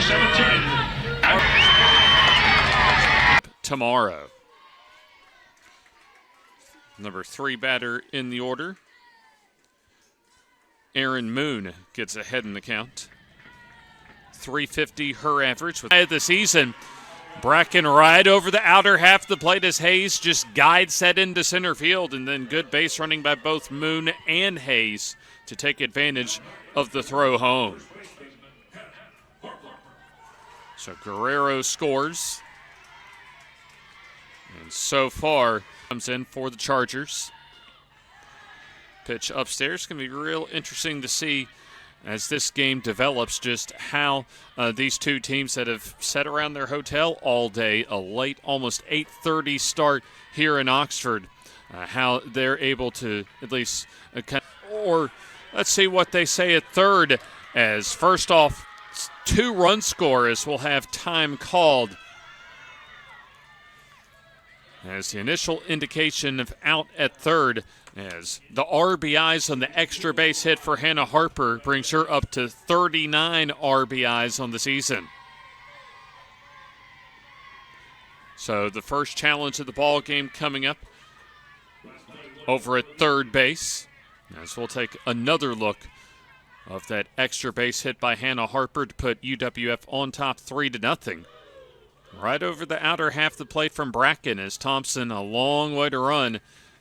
Number 17. Tomorrow. Number 3 batter in the order. Erin Moon gets ahead in the count. 350 her average with the season. Bracken right over the outer half of the plate as Hayes just guides that into center field, and then good base running by both Moon and Hayes to take advantage of the throw home. So Guerrero scores. And so far, comes in for the Chargers. Pitch upstairs. Going to be real interesting to see as this game develops just how these two teams that have sat around their hotel all day, a late, almost 8:30 start here in Oxford, how they're able to at least or let's see what they say at third, as first off, 2-run scorers will have time called. As the initial indication of out at third, as the RBIs on the extra base hit for Hannah Harper brings her up to 39 RBIs on the season. So the first challenge of the ball game coming up over at third base, as we'll take another look of that extra base hit by Hannah Harper to put UWF on top 3-0. Right over the outer half of the plate from Bracken as Thompson a long way to run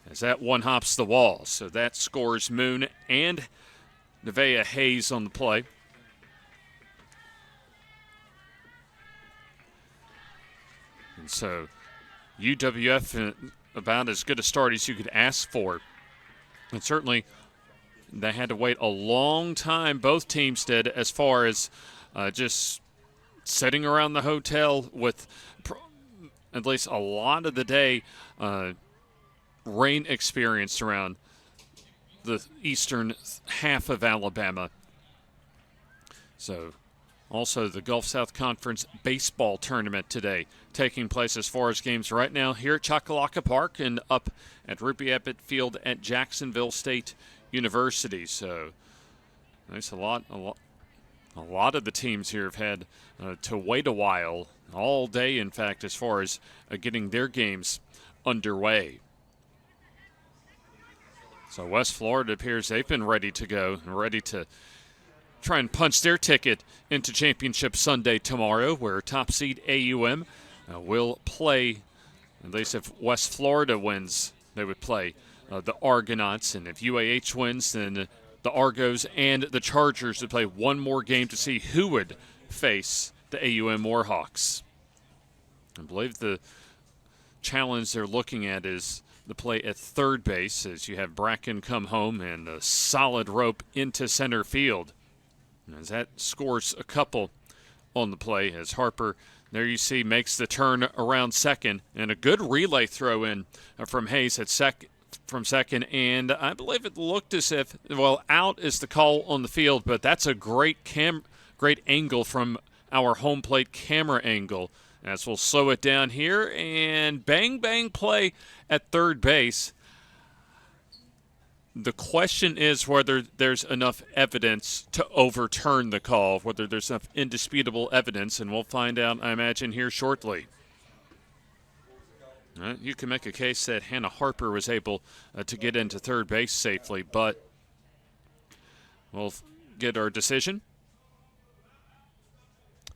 as that one hops the wall. So that scores Moon and Nevaeh Hayes on the play. And so UWF about as good a start as you could ask for. And certainly they had to wait a long time, both teams did, as far as just sitting around the hotel with at least a lot of the day rain experienced around the eastern half of Alabama. So also the Gulf South Conference baseball tournament today taking place as far as games right now here at Choccolocco Park and up at Ruby Abbott Field at Jacksonville State University. So there's a lot of the teams here have had to wait a while, all day in fact, as far as getting their games underway. So West Florida appears they've been ready to go and ready to try and punch their ticket into Championship Sunday tomorrow, where top seed AUM will play, at least if West Florida wins, they would play the Argonauts, and if UAH wins, then the Argos and the Chargers would play one more game to see who would face the AUM Warhawks. I believe the challenge they're looking at is the play at third base, as you have Bracken come home and a solid rope into center field. And as that scores a couple on the play, as Harper, there you see, makes the turn around second, and a good relay throw in from Hayes at from second, and I believe it looked as if, well, out is the call on the field, but that's a great angle from our home plate camera angle. As we'll slow it down here, and bang, bang play at third base. The question is whether there's enough evidence to overturn the call, whether there's enough indisputable evidence, and we'll find out, I imagine, here shortly. You can make a case that Hannah Harper was able to get into third base safely, but we'll get our decision.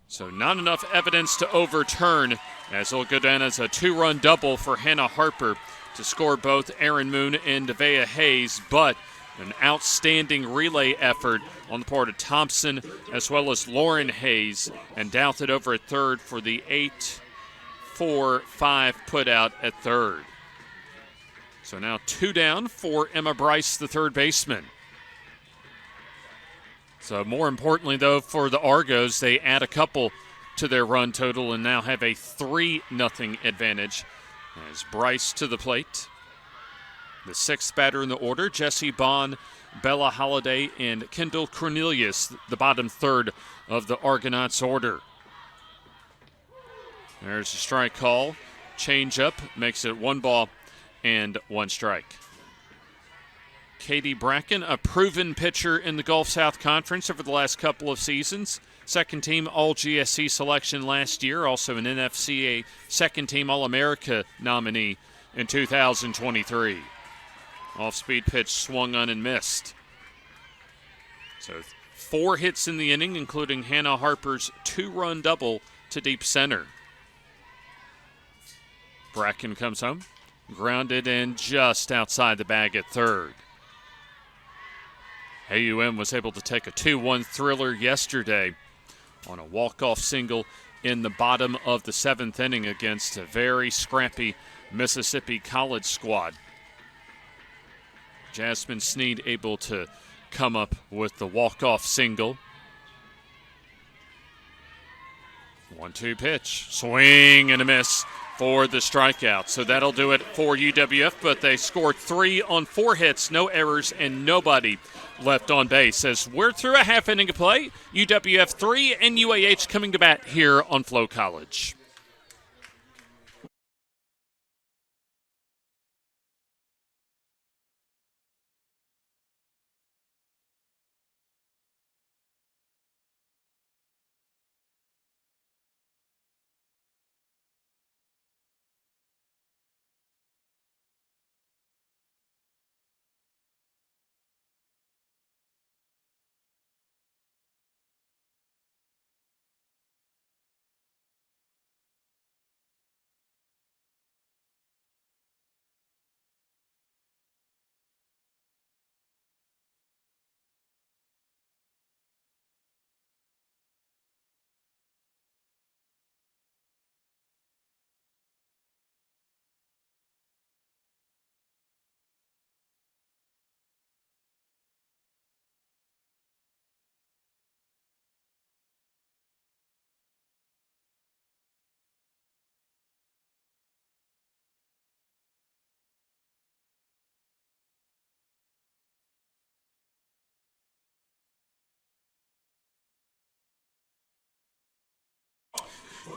So not enough evidence to overturn, as it'll go down as a 2-run double for Hannah Harper to score both Erin Moon and Nevaeh Hayes, but an outstanding relay effort on the part of Thompson as well as Lauren Hayes, and Douthit over at third for the 8-4-5 put out at third. So now 2 down for Emma Bryce, the third baseman. So more importantly, though, for the Argos, they add a couple to their run total and now have a 3-0 advantage as Bryce to the plate. The sixth batter in the order, Jessie Bond, Bella Holliday, and Kendall Cornelius, the bottom third of the Argonauts order. There's a strike call. Change up makes it 1 ball and 1 strike. Katie Bracken, a proven pitcher in the Gulf South Conference over the last couple of seasons, second-team All-GSC selection last year, also an NFCA second-team All-America nominee in 2023. Off-speed pitch swung on and missed. So 4 hits in the inning, including Hannah Harper's 2-run double to deep center. Bracken comes home, grounded and just outside the bag at third. AUM was able to take a 2-1 thriller yesterday on a walk-off single in the bottom of the 7th inning against a very scrappy Mississippi College squad. Jasmine Sneed able to come up with the walk-off single. 1-2 pitch, swing and a miss for the strikeout. So that'll do it for UWF, but they scored 3 on 4 hits, no errors, and nobody left on base. As we're through a half inning of play, UWF 3 and UAH coming to bat here on Flo College.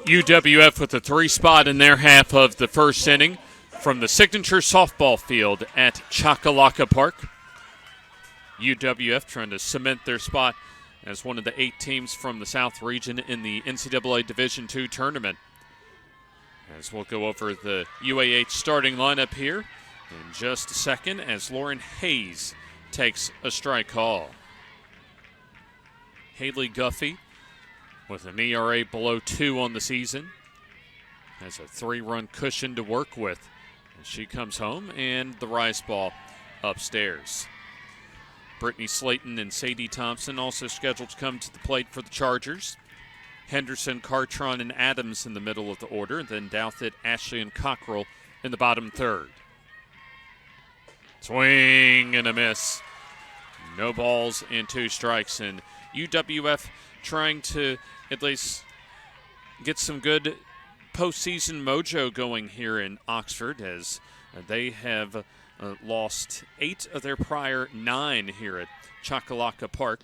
UWF with a 3 spot in their half of the first inning from the signature softball field at Chakalaka Park. UWF trying to cement their spot as one of the 8 teams from the South region in the NCAA Division II tournament. As we'll go over the UAH starting lineup here in just a second as Lauren Hayes takes a strike call. Haley Guffey with an ERA below 2 on the season has a 3-run cushion to work with. And she comes home and the rise ball upstairs. Brittany Slayton and Sadie Thompson also scheduled to come to the plate for the Chargers. Henderson, Cartron, and Adams in the middle of the order. Then Douthit, Ashley, and Cockrell in the bottom third. Swing and a miss. No balls and 2 strikes. And UWF trying to at least get some good postseason mojo going here in Oxford as they have lost 8 of their prior 9 here at Chakalaka Park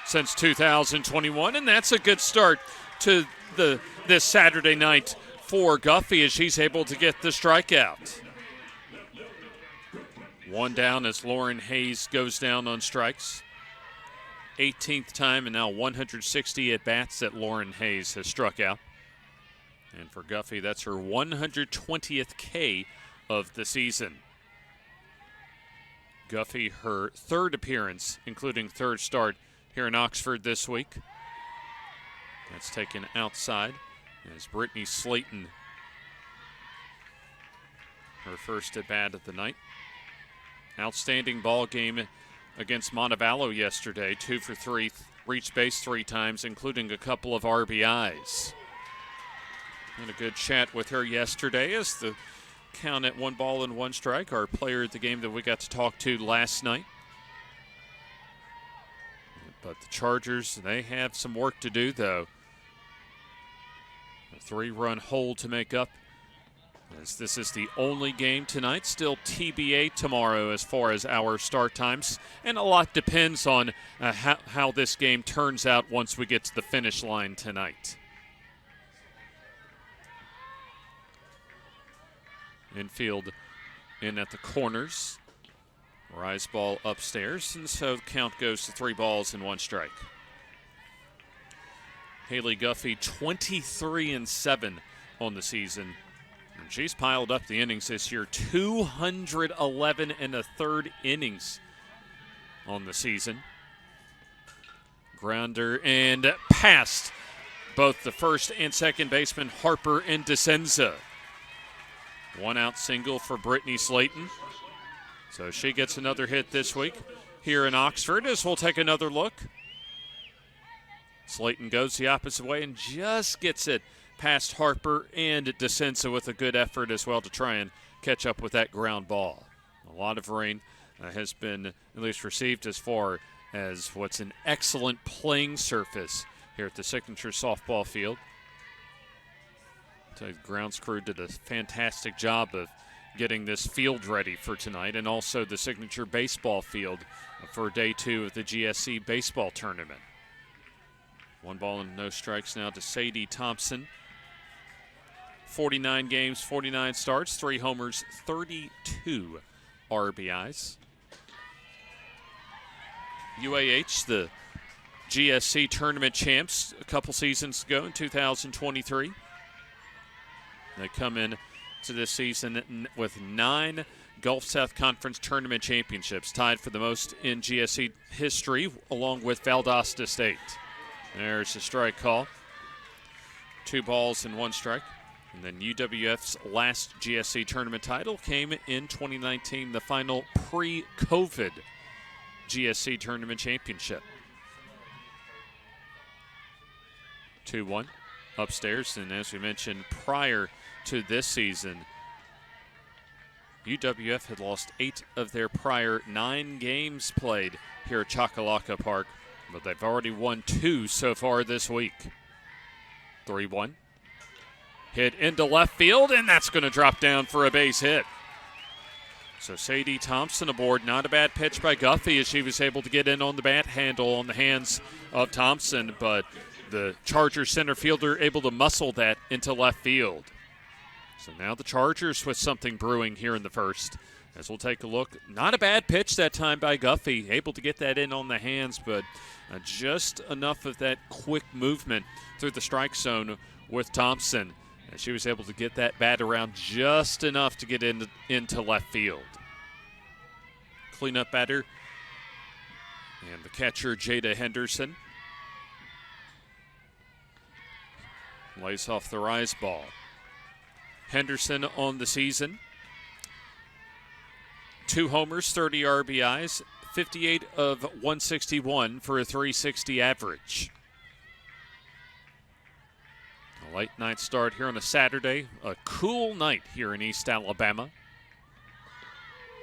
since 2021, and that's a good start to this Saturday night for Guffey as she's able to get the strikeout. 1 down as Lauren Hayes goes down on strikes. 18th time and now 160 at-bats that Lauren Hayes has struck out. And for Guffey, that's her 120th K of the season. Guffey, her 3rd appearance, including 3rd start here in Oxford this week. That's taken outside as Brittany Slayton, her first at-bat of the night. Outstanding ball game against Montevallo yesterday, 2 for 3, reached base 3 times, including a couple of RBIs. Had a good chat with her yesterday as the count at 1 ball and 1 strike, our player at the game that we got to talk to last night. But the Chargers, they have some work to do, though. A 3-run hole to make up, as this is the only game tonight. Still TBA tomorrow as far as our start times, and a lot depends on how this game turns out once we get to the finish line tonight. Infield in at the corners. Rise ball upstairs, and so the count goes to 3 balls and 1 strike. Haley Guffey, 23-7 on the season. And she's piled up the innings this year, 211 1/3 innings on the season. Grounder and past both the first and second baseman, Harper and DeSenza. One out single for Brittany Slayton. So she gets another hit this week here in Oxford as we'll take another look. Slayton goes the opposite way and just gets it past Harper and DeSenza with a good effort as well to try and catch up with that ground ball. A lot of rain has been at least received as far as what's an excellent playing surface here at the Signature Softball Field. The grounds crew did a fantastic job of getting this field ready for tonight, and also the Signature Baseball Field for day 2 of the GSC Baseball Tournament. 1 ball and no strikes now to Sadie Thompson. 49 games, 49 starts, 3 homers, 32 RBIs. UAH, the GSC tournament champs a couple seasons ago in 2023. They come in to this season with 9 Gulf South Conference tournament championships, tied for the most in GSC history, along with Valdosta State. There's a strike call. 2 balls and 1 strike. And then UWF's last GSC tournament title came in 2019, the final pre-COVID GSC tournament championship. 2-1 upstairs, and as we mentioned prior to this season, UWF had lost 8 of their prior 9 games played here at Choccolocco Park, but they've already won 2 so far this week. 3-1. Hit into left field, and that's going to drop down for a base hit. So Sadie Thompson aboard. Not a bad pitch by Guffey as she was able to get in on the bat handle on the hands of Thompson, but the Chargers center fielder able to muscle that into left field. So now the Chargers with something brewing here in the first. As we'll take a look, not a bad pitch that time by Guffey, able to get that in on the hands, but just enough of that quick movement through the strike zone with Thompson. And she was able to get that bat around just enough to get into left field. Cleanup batter, and the catcher, Jada Henderson, lays off the rise ball. Henderson on the season, 2 homers, 30 RBIs, 58 of 161 for a 360 average. A late night start here on a Saturday, a cool night here in East Alabama.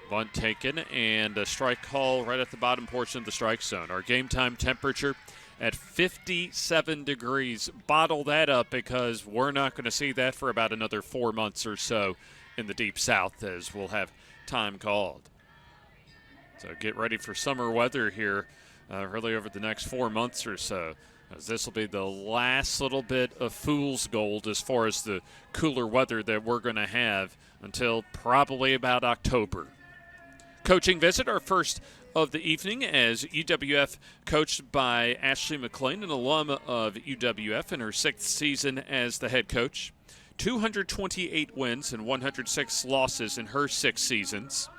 Bunt taken and a strike call right at the bottom portion of the strike zone. Our game time temperature at 57 degrees. Bottle that up because we're not going to see that for about another 4 months or so in the Deep South, as we'll have time called. So get ready for summer weather here really over the next 4 months or so, as this will be the last little bit of fool's gold as far as the cooler weather that we're going to have until probably about October. Coaching visit, our first of the evening, as UWF, coached by Ashley McLean, an alum of UWF in her 6th season as the head coach. 228 wins and 106 losses in her 6 seasons.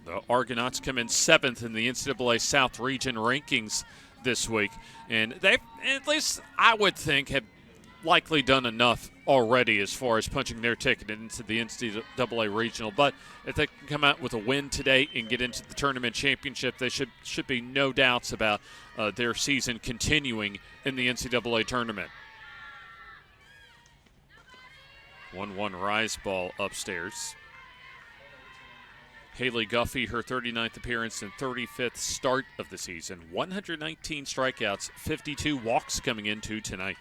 The Argonauts come in 7th in the NCAA South Region rankings this week, and they, at least I would think, have likely done enough already as far as punching their ticket into the NCAA regional. But if they can come out with a win today and get into the tournament championship, there should be no doubts about their season continuing in the NCAA tournament. 1-1 rise ball upstairs. Haley Guffey, her 39th appearance and 35th start of the season. 119 strikeouts, 52 walks coming into tonight.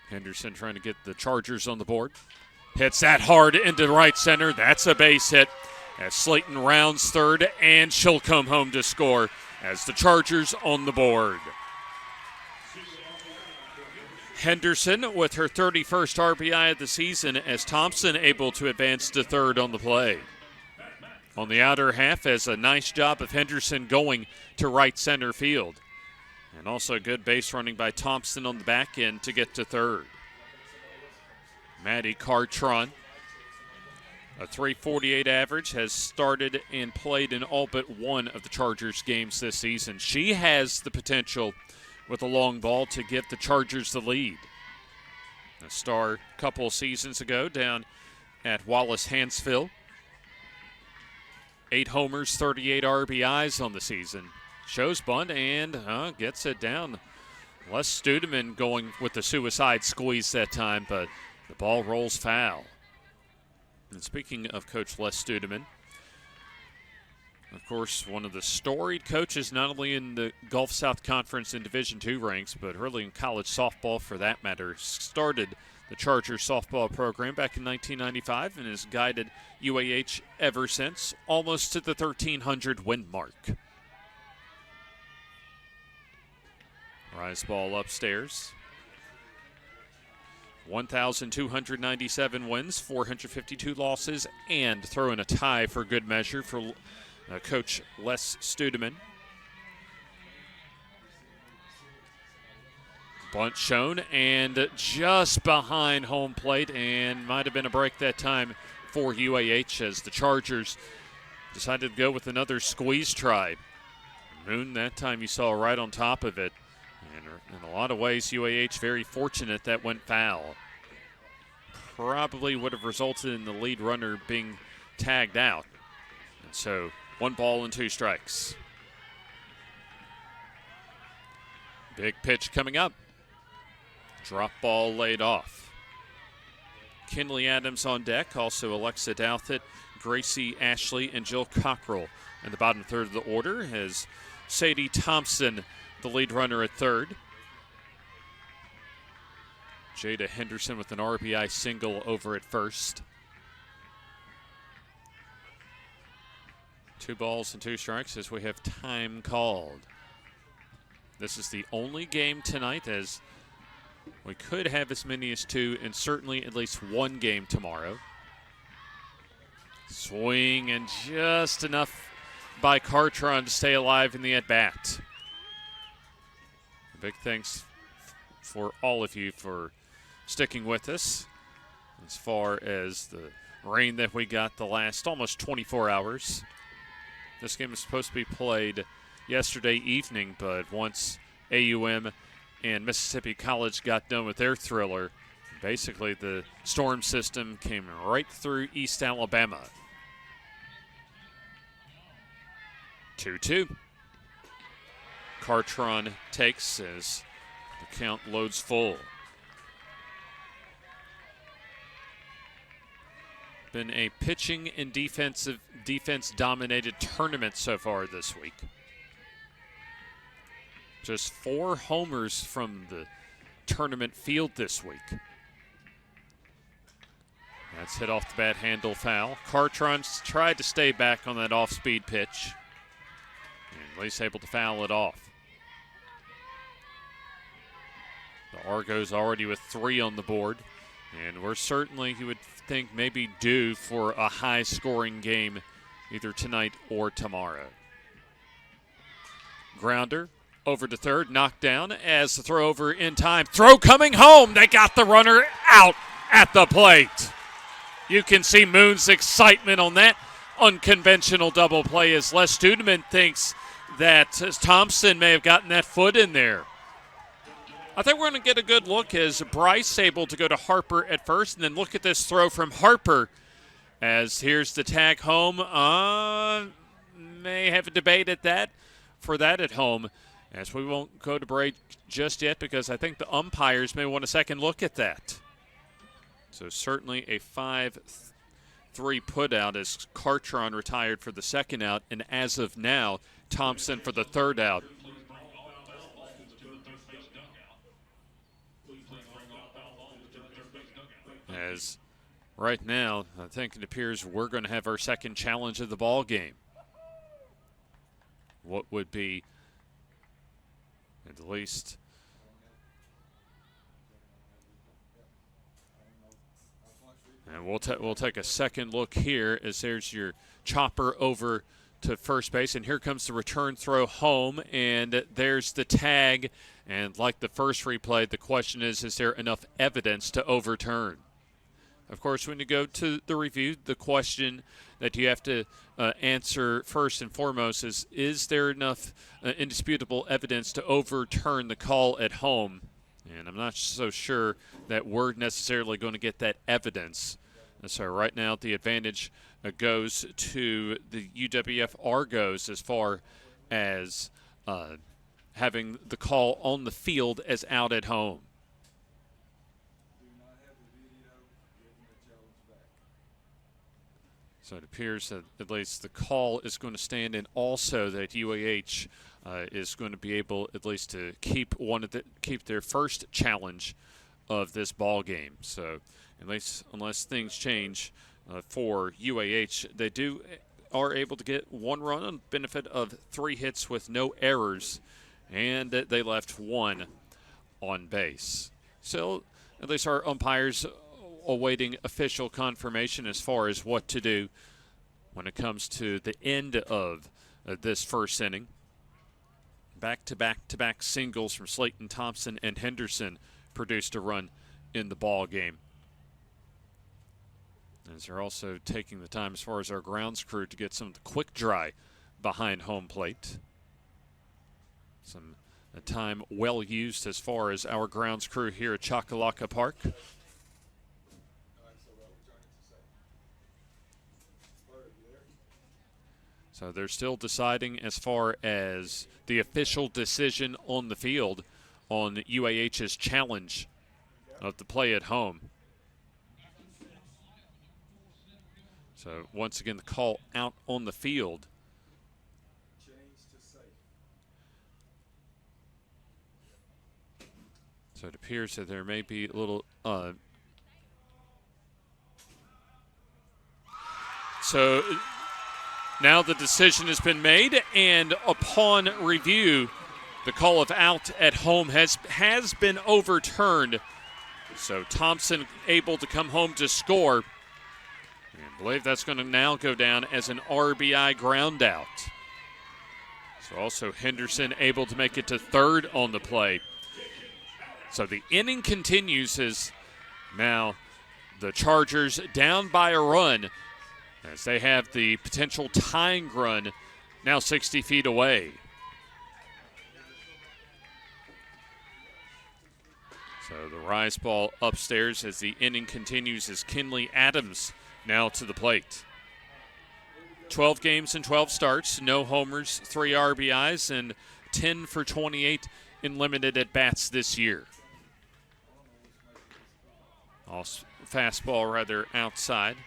Henderson trying to get the Chargers on the board. Hits that hard into right center. That's a base hit as Slayton rounds third, and she'll come home to score as the Chargers on the board. Henderson with her 31st RBI of the season, as Thompson able to advance to third on the play. On the outer half, as a nice job of Henderson going to right center field. And also good base running by Thompson on the back end to get to third. Maddie Cartron, a .348 average, has started and played in all but one of the Chargers games this season. She has the potential with a long ball to give the Chargers the lead. A star a couple seasons ago down at Wallace-Hansville. 8 homers, 38 RBIs on the season. Shows bunt and gets it down. Les Studeman going with the suicide squeeze that time, but the ball rolls foul. And speaking of Coach Les Studeman, of course, one of the storied coaches, not only in the Gulf South Conference in Division II ranks, but really in college softball for that matter, started the Chargers softball program back in 1995 and has guided UAH ever since, almost to the 1,300 win mark. Rise ball upstairs. 1,297 wins, 452 losses, and throw in a tie for good measure for Coach Les Studeman. Bunt shown and just behind home plate, and might have been a break that time for UAH as the Chargers decided to go with another squeeze try. Moon that time you saw right on top of it. And in a lot of ways, UAH very fortunate that went foul. Probably would have resulted in the lead runner being tagged out. And so 1 ball and 2 strikes. Big pitch coming up. Drop ball laid off. Kinley Adams on deck, also Alexa Douthit, Gracie Ashley, and Jill Cockrell in the bottom third of the order as Sadie Thompson, the lead runner at third. Jada Henderson with an RBI single over at first. 2 balls and 2 strikes as we have time called. This is the only game tonight, as we could have as many as 2 and certainly at least 1 game tomorrow. Swing and just enough by Cartron to stay alive in the at-bat. Big thanks for all of you for sticking with us as far as the rain that we got the last almost 24 hours. This game was supposed to be played yesterday evening, but once AUM and Mississippi College got done with their thriller, basically the storm system came right through East Alabama. 2-2. Cartron takes as the count loads full. Been a pitching and defense-dominated tournament so far this week. Just 4 homers from the tournament field this week. That's hit off the bat handle foul. Cartron's tried to stay back on that off-speed pitch. And at least able to foul it off. The Argos already with 3 on the board. And we're certainly, you would think, maybe due for a high-scoring game either tonight or tomorrow. Grounder over to third, knocked down as the throw over in time. Throw coming home. They got the runner out at the plate. You can see Moon's excitement on that unconventional double play as Les Studeman thinks that Thompson may have gotten that foot in there. I think we're going to get a good look as Bryce able to go to Harper at first, and then look at this throw from Harper as here's the tag home. May have a debate at that for that at home, as we won't go to break just yet because I think the umpires may want a second look at that. So certainly a 5-3 putout as Cartron retired for the second out, and as of now, Thompson for the third out. As right now, I think it appears we're going to have our second challenge of the ball game. What would be at least and we'll take a second look here as there's your chopper over to first base, and here comes the return throw home, and there's the tag. And like the first replay, the question is there enough evidence to overturn? Of course, when you go to the review, the question that you have to answer first and foremost is there enough indisputable evidence to overturn the call at home? And I'm not so sure that we're necessarily going to get that evidence. So right now the advantage goes to the UWF Argos as far as having the call on the field as out at home. So it appears that at least the call is going to stand, and also that UAH is going to be able at least to keep their first challenge of this ball game. So at least unless things change for UAH, they are able to get one run on benefit of 3 hits with no errors, and they left 1 on base. So at least our umpires awaiting official confirmation as far as what to do when it comes to the end of this first inning. Back-to-back singles from Slayton Thompson and Henderson produced a run in the ball game. As they're also taking the time as far as our grounds crew to get some of the quick dry behind home plate. Some time well used as far as our grounds crew here at Choccolocco Park. So they're still deciding as far as the official decision on the field on UAH's challenge of the play at home. So once again, the call out on the field. So it appears that there may be a little so now the decision has been made, and upon review, the call of out at home has been overturned. So Thompson able to come home to score. And I believe that's going to now go down as an RBI ground out. So also Henderson able to make it to third on the play. So the inning continues as now the Chargers down by a run, as they have the potential tying run now 60 feet away. So the rise ball upstairs as the inning continues as Kinley Adams now to the plate. 12 games and 12 starts, no homers, 3 RBIs, and 10 for 28 in limited at-bats this year. Fastball rather outside.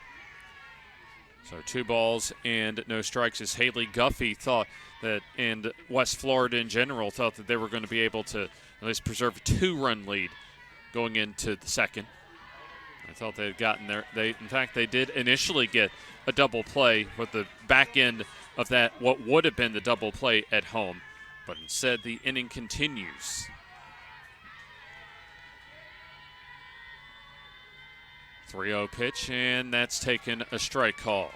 So 2 balls and no strikes as Haley Guffey thought that, and West Florida in general, thought that they were going to be able to at least preserve a 2-run lead going into the second. I thought they had gotten there. In fact, they did initially get a double play with the back end of that, what would have been the double play at home. But instead, the inning continues. .30 pitch, and that's taken a strike call.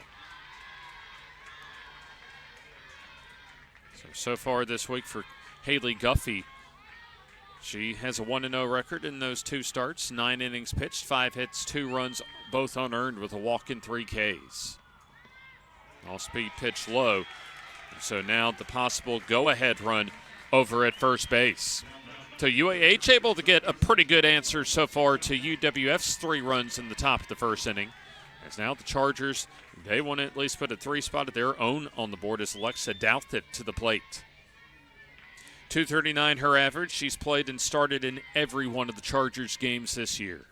So far this week for Haley Guffey, she has a 1-0 record in those 2 starts, 9 innings pitched, 5 hits, 2 runs, both unearned with a walk and 3 Ks. All-speed pitch low. So now the possible go-ahead run over at first base. So UAH able to get a pretty good answer so far to UWF's 3 runs in the top of the first inning. As now the Chargers, they want to at least put a 3 spot of their own on the board as Alexa Douthit to the plate. .239 her average. She's played and started in every one of the Chargers games this year.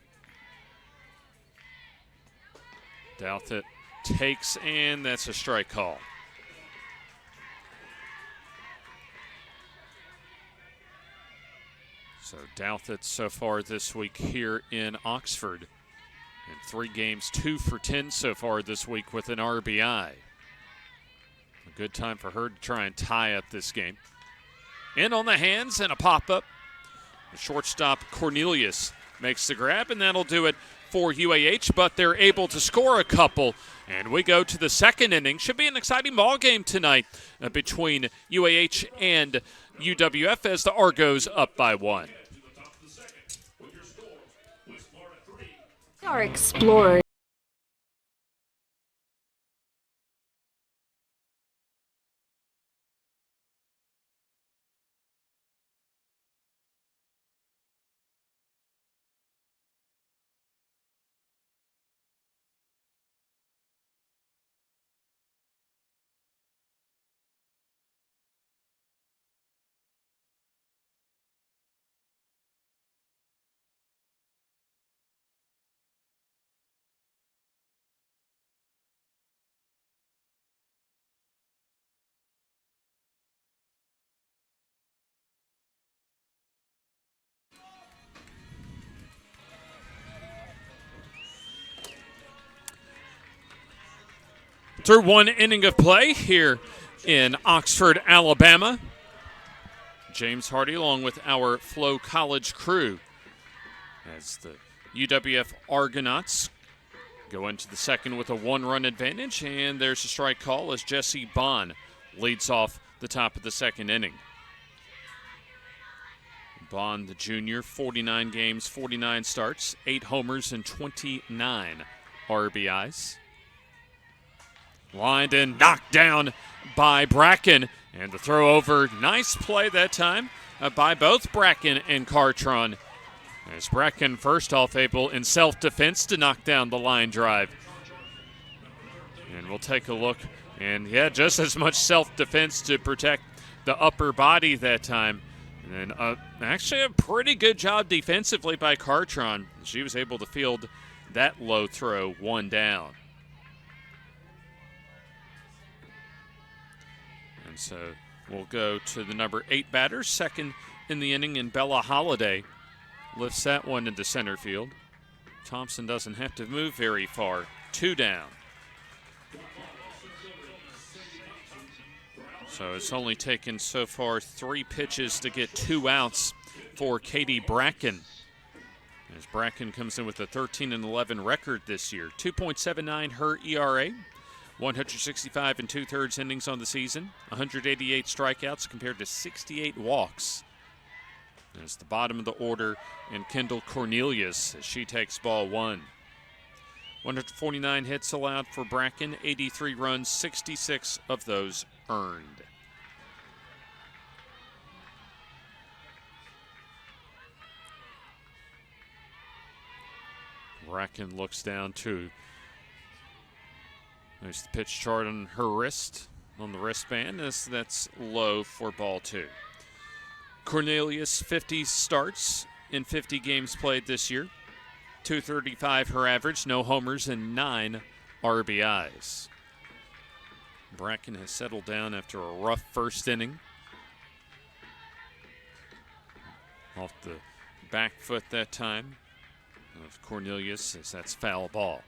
Douthit takes, and that's a strike call. So Douthit so far this week here in Oxford. In 3 games, 2 for 10 so far this week with an RBI. A good time for her to try and tie up this game. In on the hands and a pop-up. The shortstop Cornelius makes the grab, and that'll do it for UAH, but they're able to score a couple. And we go to the second inning. Should be an exciting ball game tonight between UAH and UWF as the Argos up by 1. Our Explorer. Through one inning of play here in Oxford, Alabama. James Hardy along with our Flo College crew as the UWF Argonauts go into the second with a 1-run advantage, and there's a strike call as Jesse Bond leads off the top of the second inning. Bond, the junior, 49 games, 49 starts, 8 homers, and 29 RBIs. Lined and knocked down by Bracken, and the throw over, nice play that time by both Bracken and Cartron. As Bracken first off able in self-defense to knock down the line drive. And we'll take a look, and yeah, just as much self-defense to protect the upper body that time. And actually a pretty good job defensively by Cartron. She was able to field that low throw, 1 down. And so we'll go to the number 8 batter, second in the inning, and Bella Holiday lifts that one into center field. Thompson doesn't have to move very far, 2 down. So it's only taken so far 3 pitches to get 2 outs for Katie Bracken. As Bracken comes in with a 13-11 record this year, 2.79 her ERA. 165 2/3 innings on the season, 188 strikeouts compared to 68 walks. There's the bottom of the order, and Kendall Cornelius as she takes ball 1. 149 hits allowed for Bracken, 83 runs, 66 of those earned. Bracken looks down too. There's the pitch chart on her wrist, on the wristband. That's low for ball 2. Cornelius, 50 starts in 50 games played this year. 235 her average, no homers, and 9 RBIs. Bracken has settled down after a rough first inning. Off the back foot that time of Cornelius, as that's foul ball.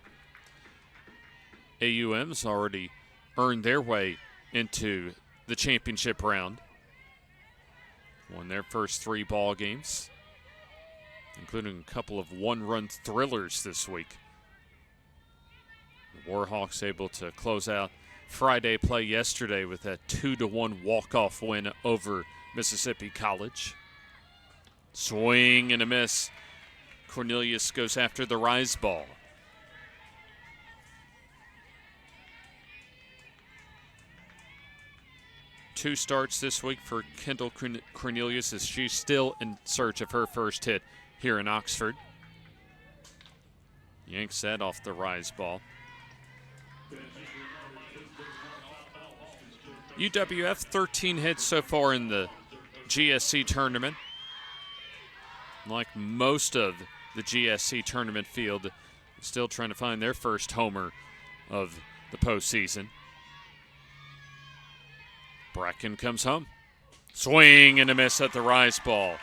AUM's already earned their way into the championship round. Won their first 3 ball games, including a couple of 1-run thrillers this week. The Warhawks able to close out Friday play yesterday with that 2-1 walk-off win over Mississippi College. Swing and a miss. Cornelius goes after the rise ball. 2 starts this week for Kendall Cornelius as she's still in search of her first hit here in Oxford. Yanks that off the rise ball. UWF 13 hits so far in the GSC tournament. Like most of the GSC tournament field, still trying to find their first homer of the postseason. Bracken comes home. Swing and a miss at the rise ball.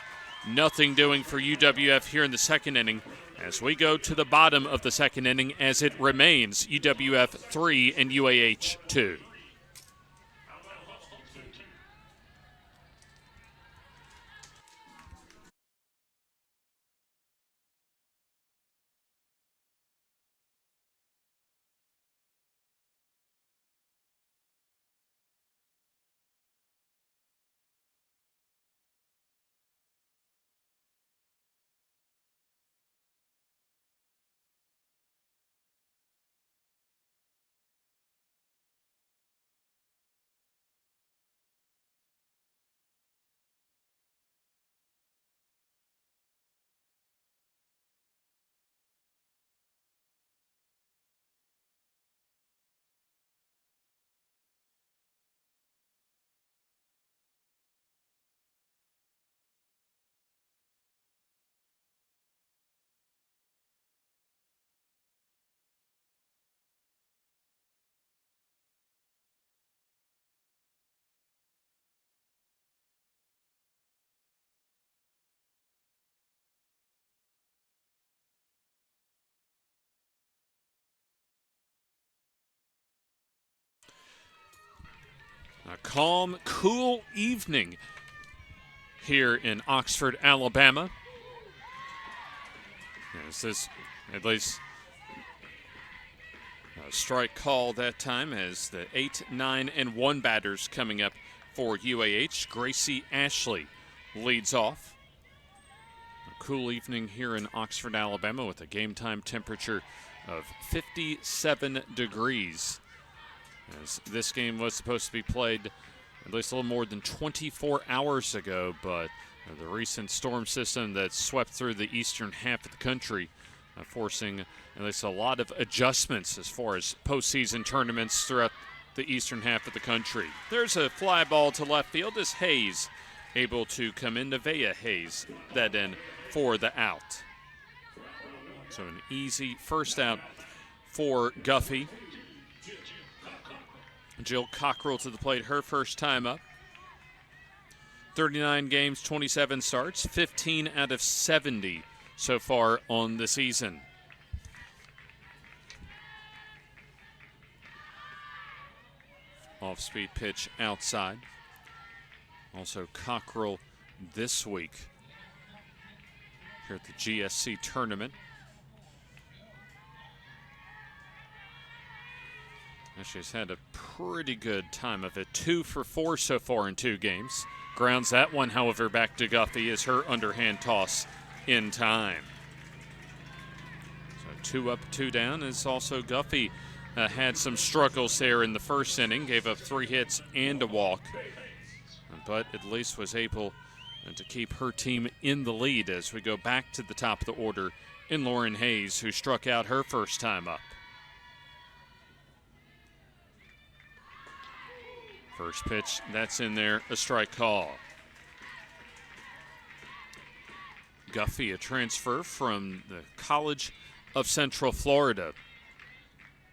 Nothing doing for UWF here in the second inning as we go to the bottom of the second inning as it remains UWF 3 and UAH 2. calm, cool evening here in Oxford, Alabama. As this, at least, a strike call that time as the 8, 9, and 1 batters coming up for UAH. Gracie Ashley leads off. A cool evening here in Oxford, Alabama with a game time temperature of 57 degrees. As this game was supposed to be played at least a little more than 24 hours ago, but the recent storm system that swept through the eastern half of the country, forcing at least a lot of adjustments as far as postseason tournaments throughout the eastern half of the country. There's a fly ball to left field as Hayes able to come in. Nevaeh Hayes that in for the out. So an easy first out for Guffey. Jill Cockrell to the plate, her first time up. 39 games, 27 starts, 15 out of 70 so far on the season. Off-speed pitch outside. Also Cockrell this week here at the GSC tournament. She's had a pretty good time of it. 2 for 4 so far in 2 games. Grounds that one, however, back to Guffey as her underhand toss in time. So 2 up, 2 down is also Guffey had some struggles there in the first inning. Gave up 3 hits and a walk. But at least was able to keep her team in the lead as we go back to the top of the order in Lauren Hayes, who struck out her first time up. First pitch, that's in there, a strike call. Guffey, a transfer from the College of Central Florida.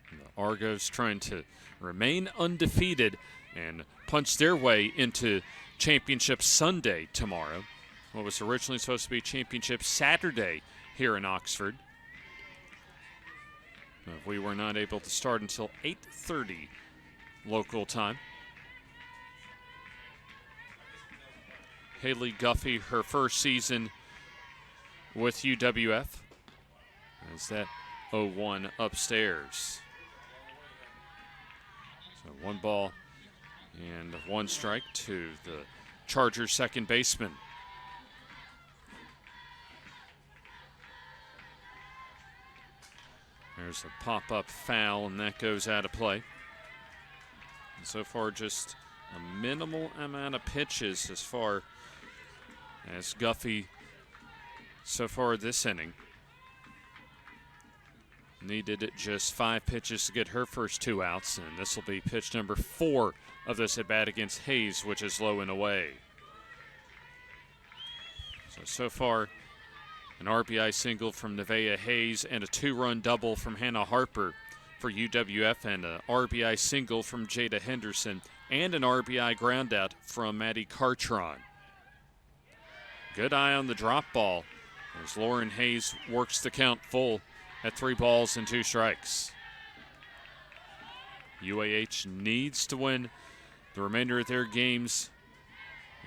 The Argos trying to remain undefeated and punch their way into Championship Sunday tomorrow. What was originally supposed to be Championship Saturday here in Oxford. We were not able to start until 8:30 local time. Haley Guffey, her first season with UWF. As that 0-1 upstairs. So 1 ball and 1 strike to the Chargers second baseman. There's a pop-up foul, and that goes out of play. And so far, just a minimal amount of pitches as far as Guffey so far this inning. Needed just 5 pitches to get her first 2 outs, and this will be pitch number 4 of this at-bat against Hayes, which is low and away. So far, an RBI single from Nevaeh Hayes and a 2-run double from Hannah Harper for UWF, and an RBI single from Jada Henderson, and an RBI groundout from Maddie Cartron. Good eye on the drop ball as Lauren Hayes works the count full at 3 balls and 2 strikes. UAH needs to win the remainder of their games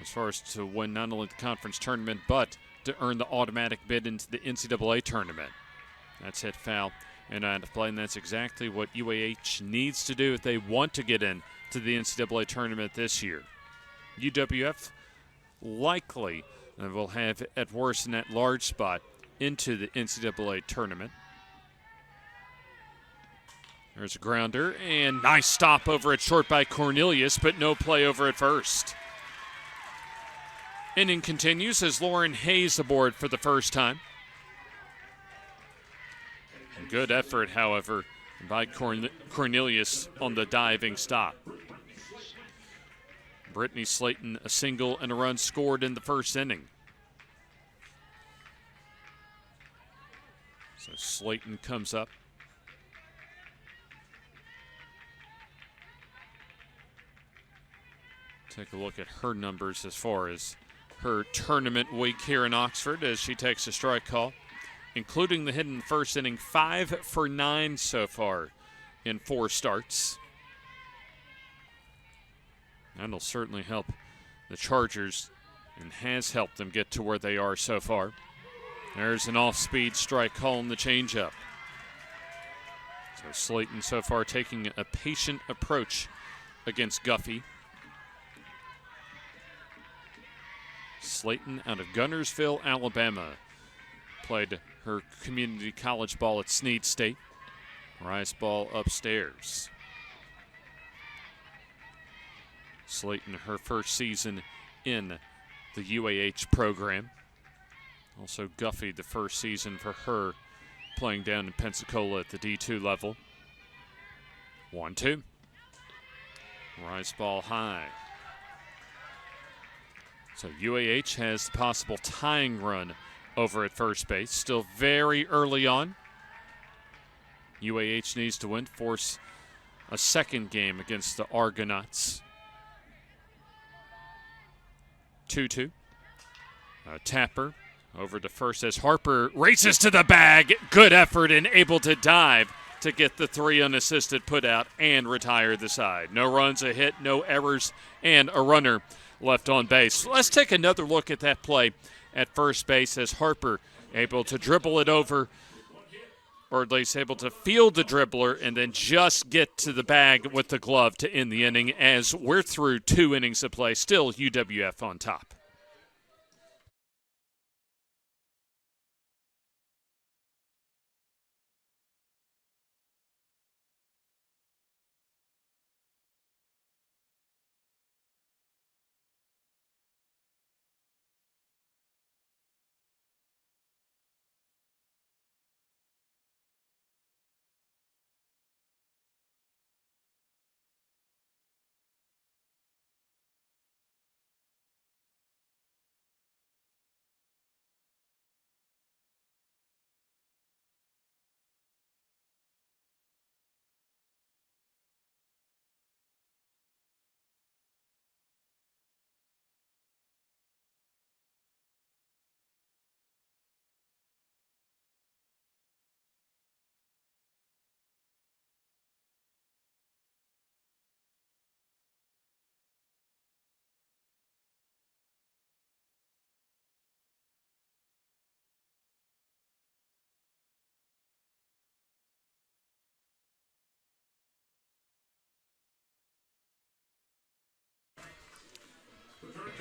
as far as to win not only the conference tournament, but to earn the automatic bid into the NCAA tournament. That's hit foul and out of play, and that's exactly what UAH needs to do if they want to get in to the NCAA tournament this year. UWF likely will have at worst an at-large spot into the NCAA tournament. There's a grounder, and nice stop over at short by Cornelius, but no play over at first. Inning continues as Lauren Hayes aboard for the first time. Good effort, however, by Cornelius on the diving stop. Brittany Slayton, a single and a run scored in the first inning. So Slayton comes up. Take a look at her numbers as far as her tournament week here in Oxford as she takes a strike call, including the hit in the first inning. 5 for 9 so far in 4 starts. That'll certainly help the Chargers and has helped them get to where they are so far. There's an off-speed strike calling the changeup. So Slayton so far taking a patient approach against Guffey. Slayton out of Gunnersville, Alabama. Played her community college ball at Snead State. Rice ball upstairs. Slayton, her first season in the UAH program. Also Guffey, the first season for her playing down in Pensacola at the D2 level. 1-2. Rice ball high. So UAH has the possible tying run over at first base. Still very early on. UAH needs to win, force a second game against the Argonauts. 2-2. Tapper over to first as Harper races to the bag. Good effort and able to dive to get the 3 unassisted put out and retire the side. No runs, a hit, no errors, and a runner left on base. Let's take another look at that play at first base as Harper able to dribble it over, or at least able to field the dribbler and then just get to the bag with the glove to end the inning as we're through 2 innings of play. Still UWF on top.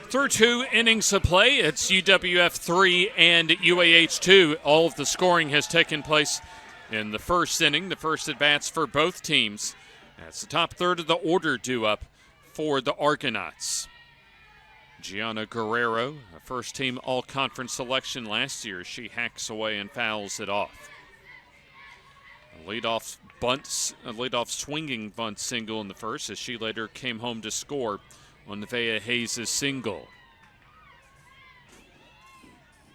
Through 2 innings of play, it's UWF 3 and UAH 2. All of the scoring has taken place in the first inning, the first at-bats for both teams. That's the top third of the order due up for the Argonauts. Gianna Guerrero, a first-team all-conference selection last year. She hacks away and fouls it off. A leadoff swinging bunt single in the first as she later came home to score on Nevaeh Hayes' single.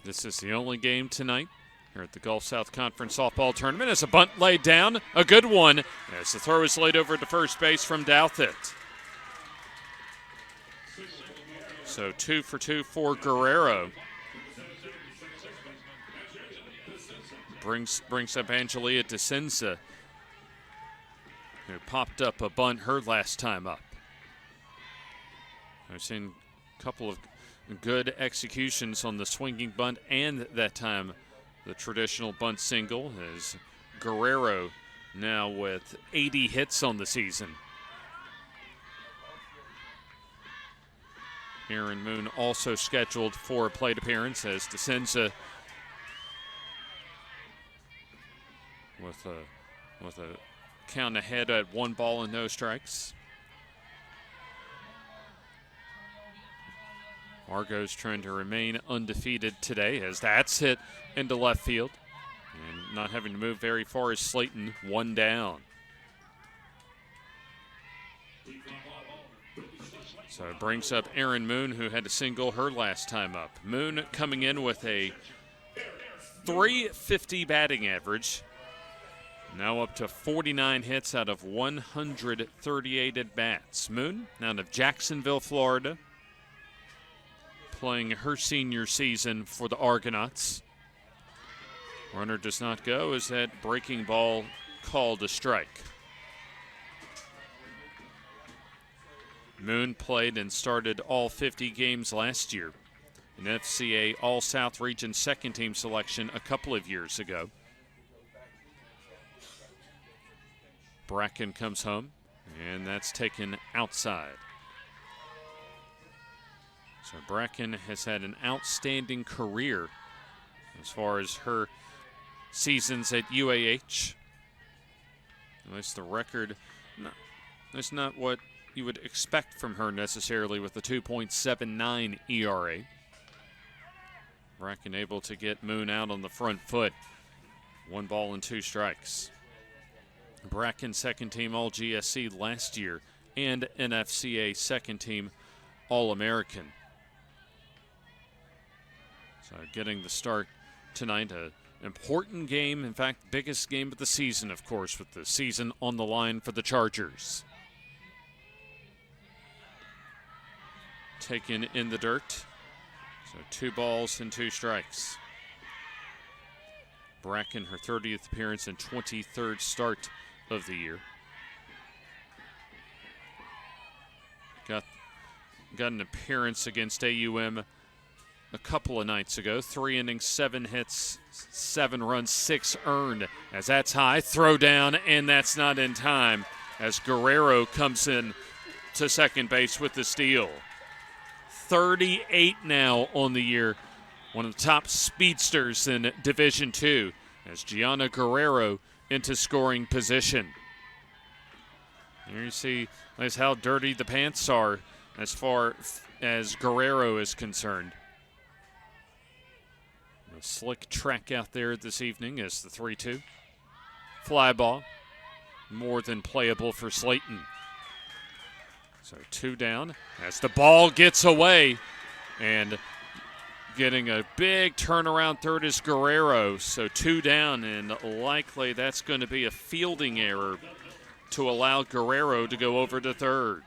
This is the only game tonight here at the Gulf South Conference softball tournament as a bunt laid down, a good one, as the throw is laid over to first base from Douthit. So 2 for 2 for Guerrero. Brings up Angelia DeCenza, who popped up a bunt her last time up. I've seen a couple of good executions on the swinging bunt and that time the traditional bunt single as Guerrero now with 80 hits on the season. Aaron Moon also scheduled for a plate appearance as DeCenza with a count ahead at 1 ball and no strikes. Argos trying to remain undefeated today as that's hit into left field. And not having to move very far is Slayton, 1 down. So it brings up Aaron Moon, who had a single her last time up. Moon coming in with a .350 batting average. Now up to 49 hits out of 138 at-bats. Moon out of Jacksonville, Florida, playing her senior season for the Argonauts. Runner does not go as that breaking ball called a strike. Moon played and started all 50 games last year. An FCA All-South Region second-team selection a couple of years ago. Bracken comes home, and that's taken outside. So Bracken has had an outstanding career as far as her seasons at UAH. At least the record, that's not what you would expect from her necessarily with the 2.79 ERA. Bracken able to get Moon out on the front foot. 1 ball and 2 strikes. Bracken second team All-GSC last year and NFCA second team All-American. So getting the start tonight, an important game, in fact, biggest game of the season, of course, with the season on the line for the Chargers. Taken in the dirt. So 2 balls and 2 strikes. Bracken, her 30th appearance and 23rd start of the year. Got an appearance against AUM a couple of nights ago. 3 innings, 7 hits, 7 runs, 6 earned. As that's high, throw down, and that's not in time as Guerrero comes in to second base with the steal. 38 now on the year. One of the top speedsters in Division II as Gianna Guerrero into scoring position. Here you see how dirty the pants are as far as Guerrero is concerned. A slick track out there this evening as the 3-2. Fly ball, more than playable for Slayton. So 2 down as the ball gets away, and getting a big turnaround third is Guerrero. So 2 down, and likely that's going to be a fielding error to allow Guerrero to go over to third.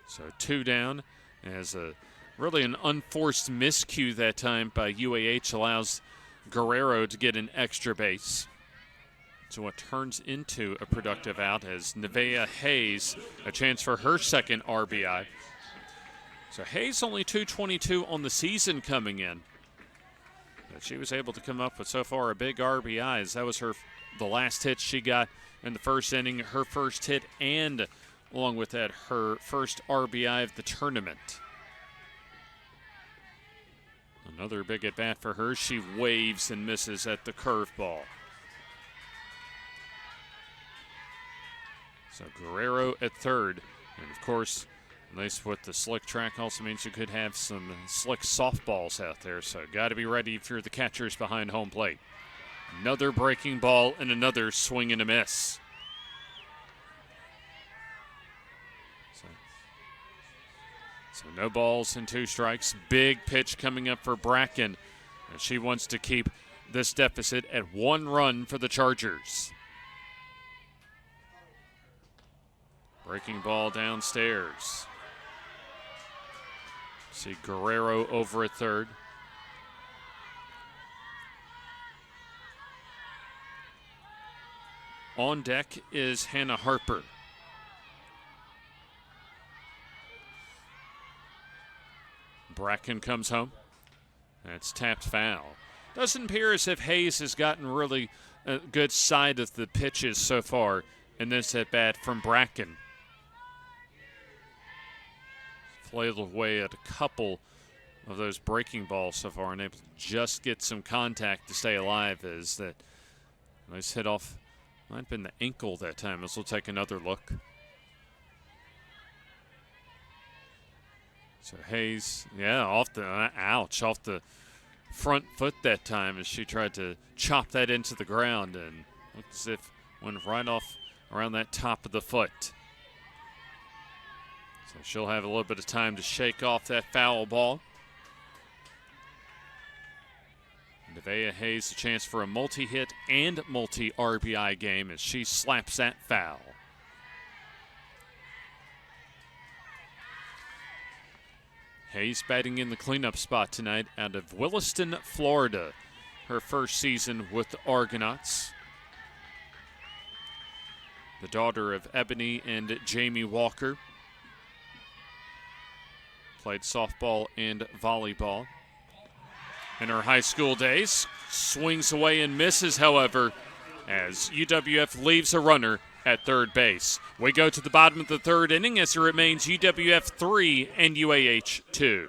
So 2 down as really an unforced miscue that time by UAH allows Guerrero to get an extra base. So what turns into a productive out as Nevaeh Hayes, a chance for her second RBI. So Hayes only 222 on the season coming in. But she was able to come up with so far a big RBI as that was the last hit she got in the first inning, her first hit, and along with that, her first RBI of the tournament. Another big at bat for her. She waves and misses at the curveball. So Guerrero at third, and of course, nice with the slick track also means you could have some slick softballs out there, so got to be ready if you're the catchers behind home plate. Another breaking ball and another swing and a miss. So no balls and 2 strikes. Big pitch coming up for Bracken, and she wants to keep this deficit at 1 run for the Chargers. Breaking ball downstairs. See Guerrero over at third. On deck is Hannah Harper. Bracken comes home. That's tapped foul. Doesn't appear as if Hayes has gotten really a good side of the pitches so far in this at bat from Bracken. Flailed away at a couple of those breaking balls so far and able to just get some contact to stay alive. As that nice hit off, might have been the ankle that time, as we'll take another look. So Hayes, off the front foot that time as she tried to chop that into the ground, and looked as if went right off around that top of the foot. So she'll have a little bit of time to shake off that foul ball. Nevaeh Hayes a chance for a multi-hit and multi-RBI game as she slaps that foul. Hayes batting in the cleanup spot tonight out of Williston, Florida. Her first season with the Argonauts. the daughter of Ebony and Jamie Walker. Played softball and volleyball in her high school days. Swings away and misses, however, as UWF leaves a runner at third base. We go to the bottom of the third inning as it remains UWF 3 and UAH 2.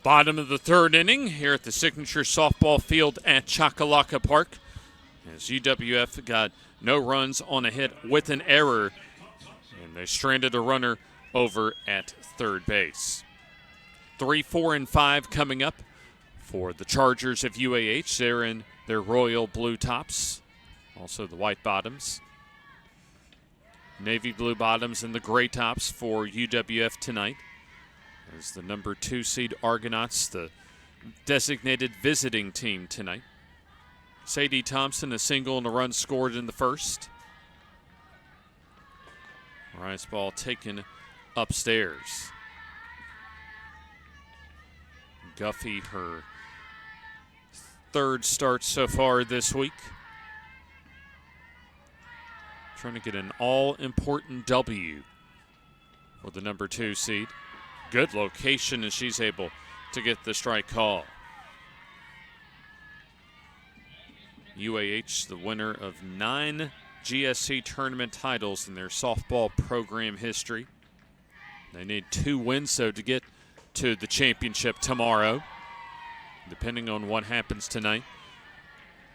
Bottom of the third inning here at the Signature Softball Field at Choccolocco Park, as UWF got no runs on a hit with an error, and they stranded a runner over at third base. 3, 4, and 5 coming up for the Chargers of UAH. They're in their royal blue tops, also the white bottoms. Navy blue bottoms and the gray tops for UWF tonight. As the number 2 seed Argonauts, the designated visiting team tonight. Sadie Thompson, a single and a run scored in the first. Rice ball taken upstairs. Guffey, her third start so far this week. Trying to get an all-important W for the number 2 seed. Good location as she's able to get the strike call. UAH, the winner of 9 GSC tournament titles in their softball program history. They need 2 wins, though, to get to the championship tomorrow, depending on what happens tonight.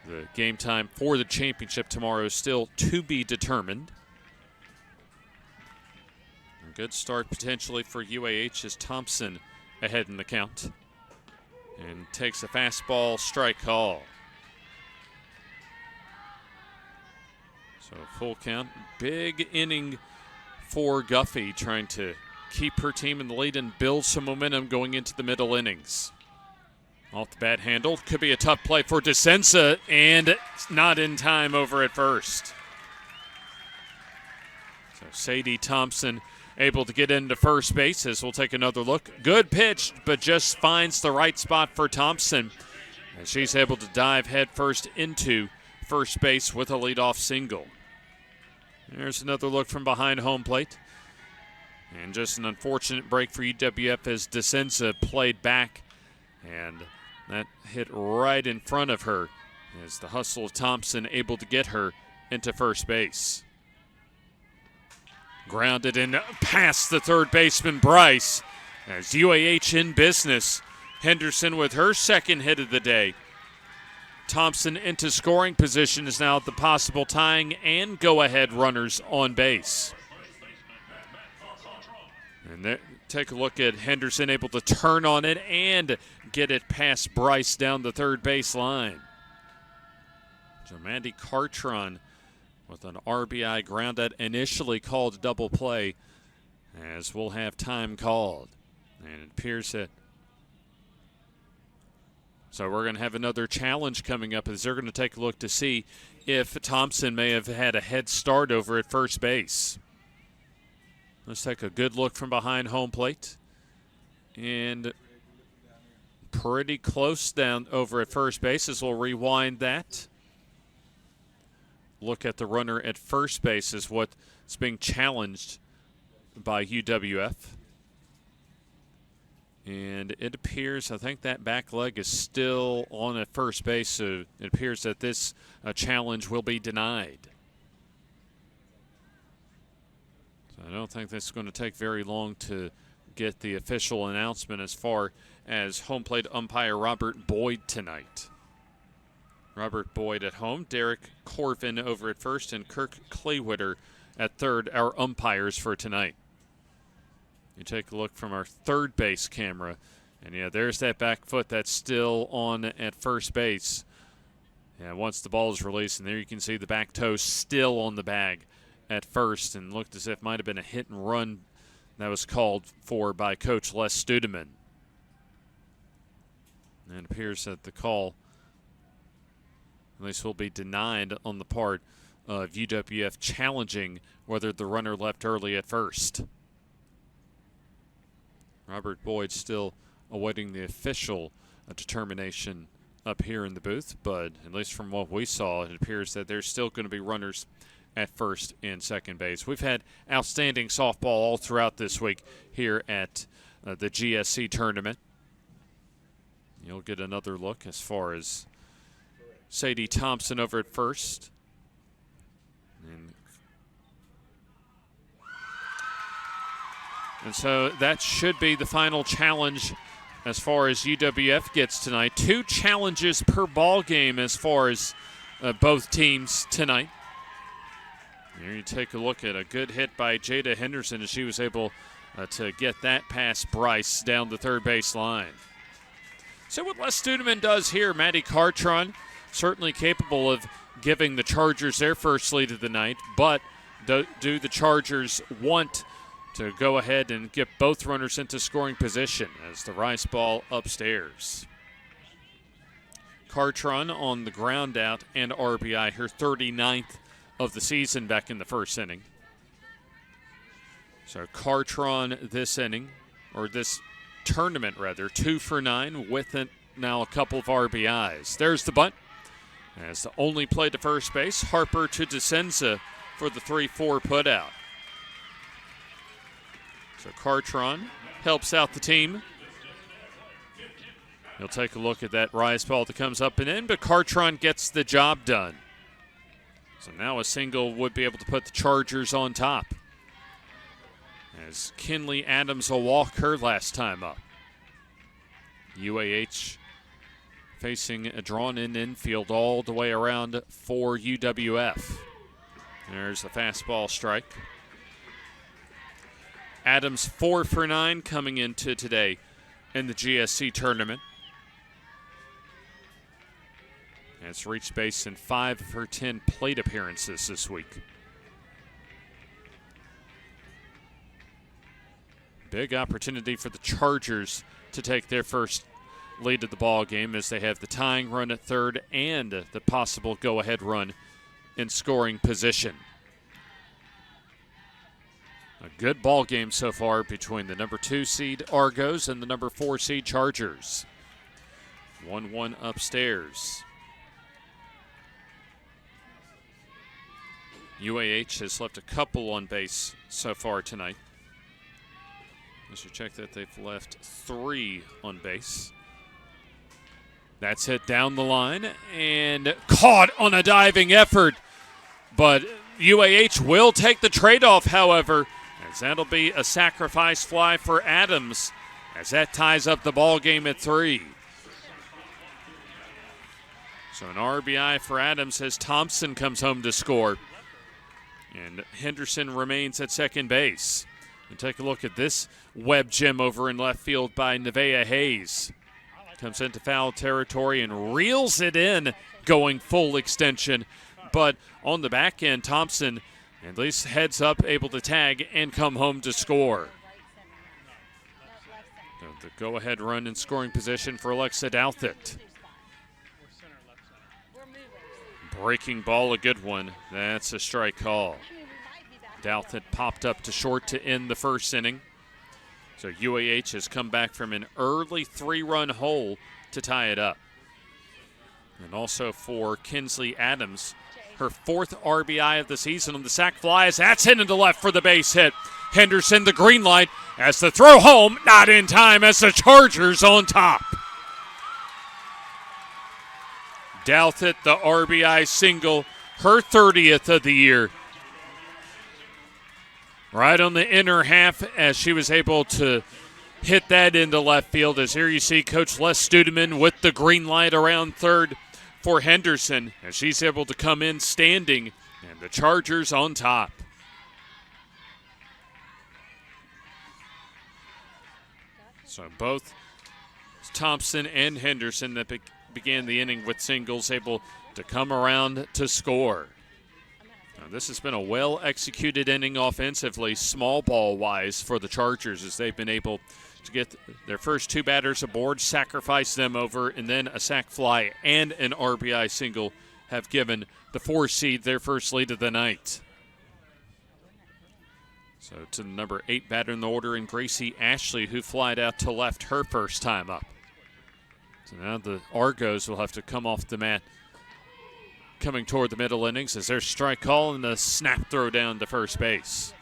The game time for the championship tomorrow is still to be determined. A good start potentially for UAH as Thompson ahead in the count and takes a fastball strike call. So full count. Big inning for Guffey, trying to keep her team in the lead and build some momentum going into the middle innings. Off the bat handle. Could be a tough play for DeSenza, and not in time over at first. So Sadie Thompson able to get into first base as we'll take another look. Good pitch, but just finds the right spot for Thompson, and she's able to dive headfirst into first base with a leadoff single. There's another look from behind home plate. And just an unfortunate break for UWF as DeSenza played back, and that hit right in front of her as the hustle of Thompson able to get her into first base. Grounded in past the third baseman Bryce as UAH in business. Henderson with her second hit of the day. Thompson into scoring position is now the possible tying and go-ahead runners on base. And there, take a look at Henderson able to turn on it and get it past Bryce down the third base line. So Mandy Cartron with an RBI ground that initially called double play, as we'll have time called. And it appears that so we're going to have another challenge coming up as they're going to take a look to see if Thompson may have had a head start over at first base. Let's take a good look from behind home plate. And pretty close down over at first base as we'll rewind that. Look at the runner at first base is what's being challenged by UWF. And it appears, I think that back leg is still on at first base, so it appears that this challenge will be denied. So I don't think this is going to take very long to get the official announcement as far as home plate umpire Robert Boyd tonight. Robert Boyd at home, Derek Corvin over at first, and Kirk Claywitter at third, our umpires for tonight. You take a look from our third base camera, and yeah, there's that back foot that's still on at first base. Yeah, once the ball is released, and there you can see the back toe still on the bag at first, and looked as if it might have been a hit and run that was called for by Coach Les Studeman. And it appears that the call, at least, will be denied on the part of UWF, challenging whether the runner left early at first. Robert Boyd still awaiting the official determination up here in the booth, but at least from what we saw, it appears that there's still going to be runners at first and second base. We've had outstanding softball all throughout this week here at the GSC tournament. You'll get another look as far as Sadie Thompson over at first. And so that should be the final challenge as far as UWF gets tonight. 2 challenges per ball game as far as both teams tonight. Here you take a look at a good hit by Jada Henderson as she was able to get that past Bryce down the third base line. So what Les Studeman does here, Maddie Cartron, certainly capable of giving the Chargers their first lead of the night, but do the Chargers want to go ahead and get both runners into scoring position as the rise ball upstairs? Cartron on the ground out and RBI, her 39th of the season back in the first inning. So Cartron this inning, or this tournament rather, 2 for 9 with now a couple of RBIs. There's the bunt. As the only play to first base, Harper to DeSenza for the 3-4 putout. So Cartron helps out the team. He'll take a look at that rise ball that comes up and in, but Cartron gets the job done. So now a single would be able to put the Chargers on top, as Kinley Adams will walk her last time up. UAH facing a drawn-in infield all the way around for UWF. There's a fastball strike. Adams 4 for 9 coming into today in the GSC tournament. Has reached base in 5 of her 10 plate appearances this week. Big opportunity for the Chargers to take their first lead of the ball game, as they have the tying run at third and the possible go-ahead run in scoring position. A good ball game so far between the number 2 seed Argos and the number 4 seed Chargers. 1-1 upstairs. UAH has left a couple on base so far tonight. I should check that they've left 3 on base. That's hit down the line and caught on a diving effort. But UAH will take the trade-off, however, as that'll be a sacrifice fly for Adams, as that ties up the ball game at 3. So an RBI for Adams as Thompson comes home to score. And Henderson remains at second base. And take a look at this web gem over in left field by Nevaeh Hayes. Comes into foul territory and reels it in, going full extension. But on the back end, Thompson at least heads up, able to tag and come home to score. The go-ahead run in scoring position for Alexa Douthit. Breaking ball, a good one. That's a strike call. Douthit popped up to short to end the first inning. So UAH has come back from an early 3-run hole to tie it up. And also for Kinsley Adams, her 4th RBI of the season on the sac fly as that's hit into left for the base hit. Henderson, the green light, as the throw home, not in time as the Chargers on top. Douth hit the RBI single, her 30th of the year. Right on the inner half as she was able to hit that into left field. As here you see Coach Les Studeman with the green light around third for Henderson as she's able to come in standing, and the Chargers on top. So both Thompson and Henderson that began the inning with singles able to come around to score. Now, this has been a well-executed inning offensively, small ball-wise for the Chargers as they've been able to get their first 2 batters aboard, sacrifice them over, and then a sac fly and an RBI single have given the 4 seed their first lead of the night. So to the number 8 batter in the order, and Gracie Ashley, who flied out to left her first time up. So now the Argos will have to come off the mat coming toward the middle innings as there's strike call and a snap throw down to first base.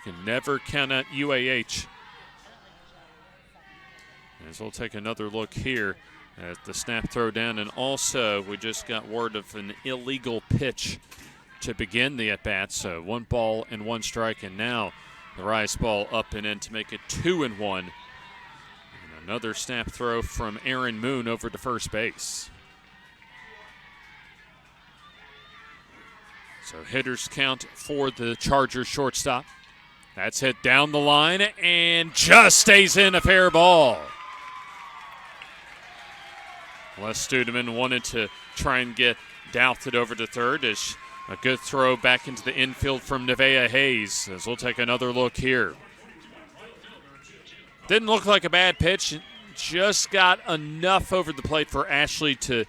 You can never count out UAH. As we'll take another look here at the snap throw down, and also we just got word of an illegal pitch to begin the at-bat. So 1 ball and 1 strike, and now the rise ball up and in to make it 2-1. And another snap throw from Aaron Moon over to first base. So hitters count for the Chargers shortstop. That's hit down the line and just stays in, a fair ball. Les Studeman wanted to try and get Douth over to third as a good throw back into the infield from Nevaeh Hayes, as we'll take another look here. Didn't look like a bad pitch. Just got enough over the plate for Ashley to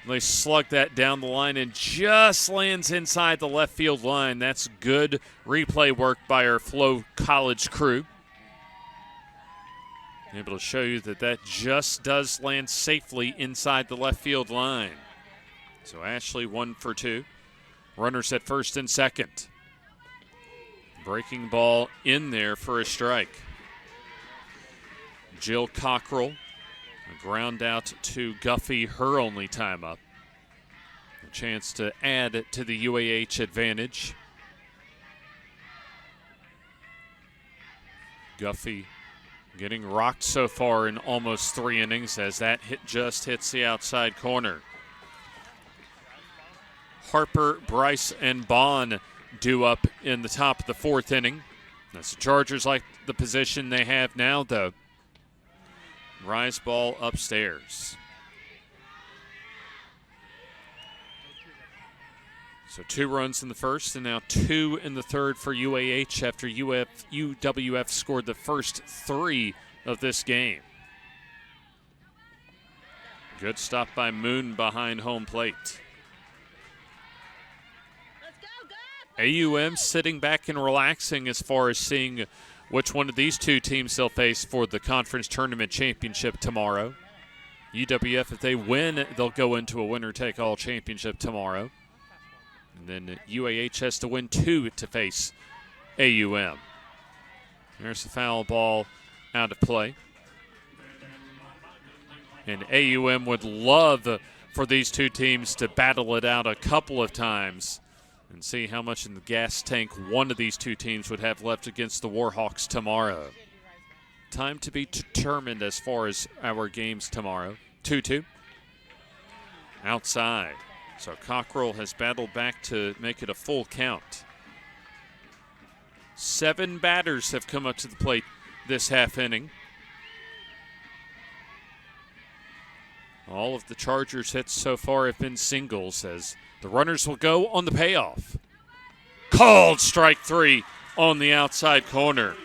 really slug that down the line and just lands inside the left field line. That's good replay work by our Flo College crew. Able to show you that that just does land safely inside the left field line. So Ashley 1 for 2. Runners at first and second. Breaking ball in there for a strike. Jill Cockrell, a ground out to Guffey, her only time up. A chance to add to the UAH advantage. Guffey getting rocked so far in almost 3 innings as that hit just hits the outside corner. Harper, Bryce, and Bond due up in the top of the 4th inning. That's the Chargers like the position they have now, though. Rise ball upstairs. So 2 runs in the first and now 2 in the third for UAH after UWF scored the first 3 of this game. Good stop by Moon behind home plate. AUM sitting back and relaxing as far as seeing which one of these 2 teams they'll face for the conference tournament championship tomorrow. UWF, if they win, they'll go into a winner-take-all championship tomorrow. And then UAH has to win 2 to face AUM. There's the foul ball out of play. And AUM would love for these 2 teams to battle it out a couple of times and see how much in the gas tank one of these 2 teams would have left against the Warhawks tomorrow. Time to be determined as far as our games tomorrow. 2-2. Outside. So Cockrell has battled back to make it a full count. 7 batters have come up to the plate this half inning. All of the Chargers' hits so far have been singles as the runners will go on the payoff. Called strike 3 on the outside corner.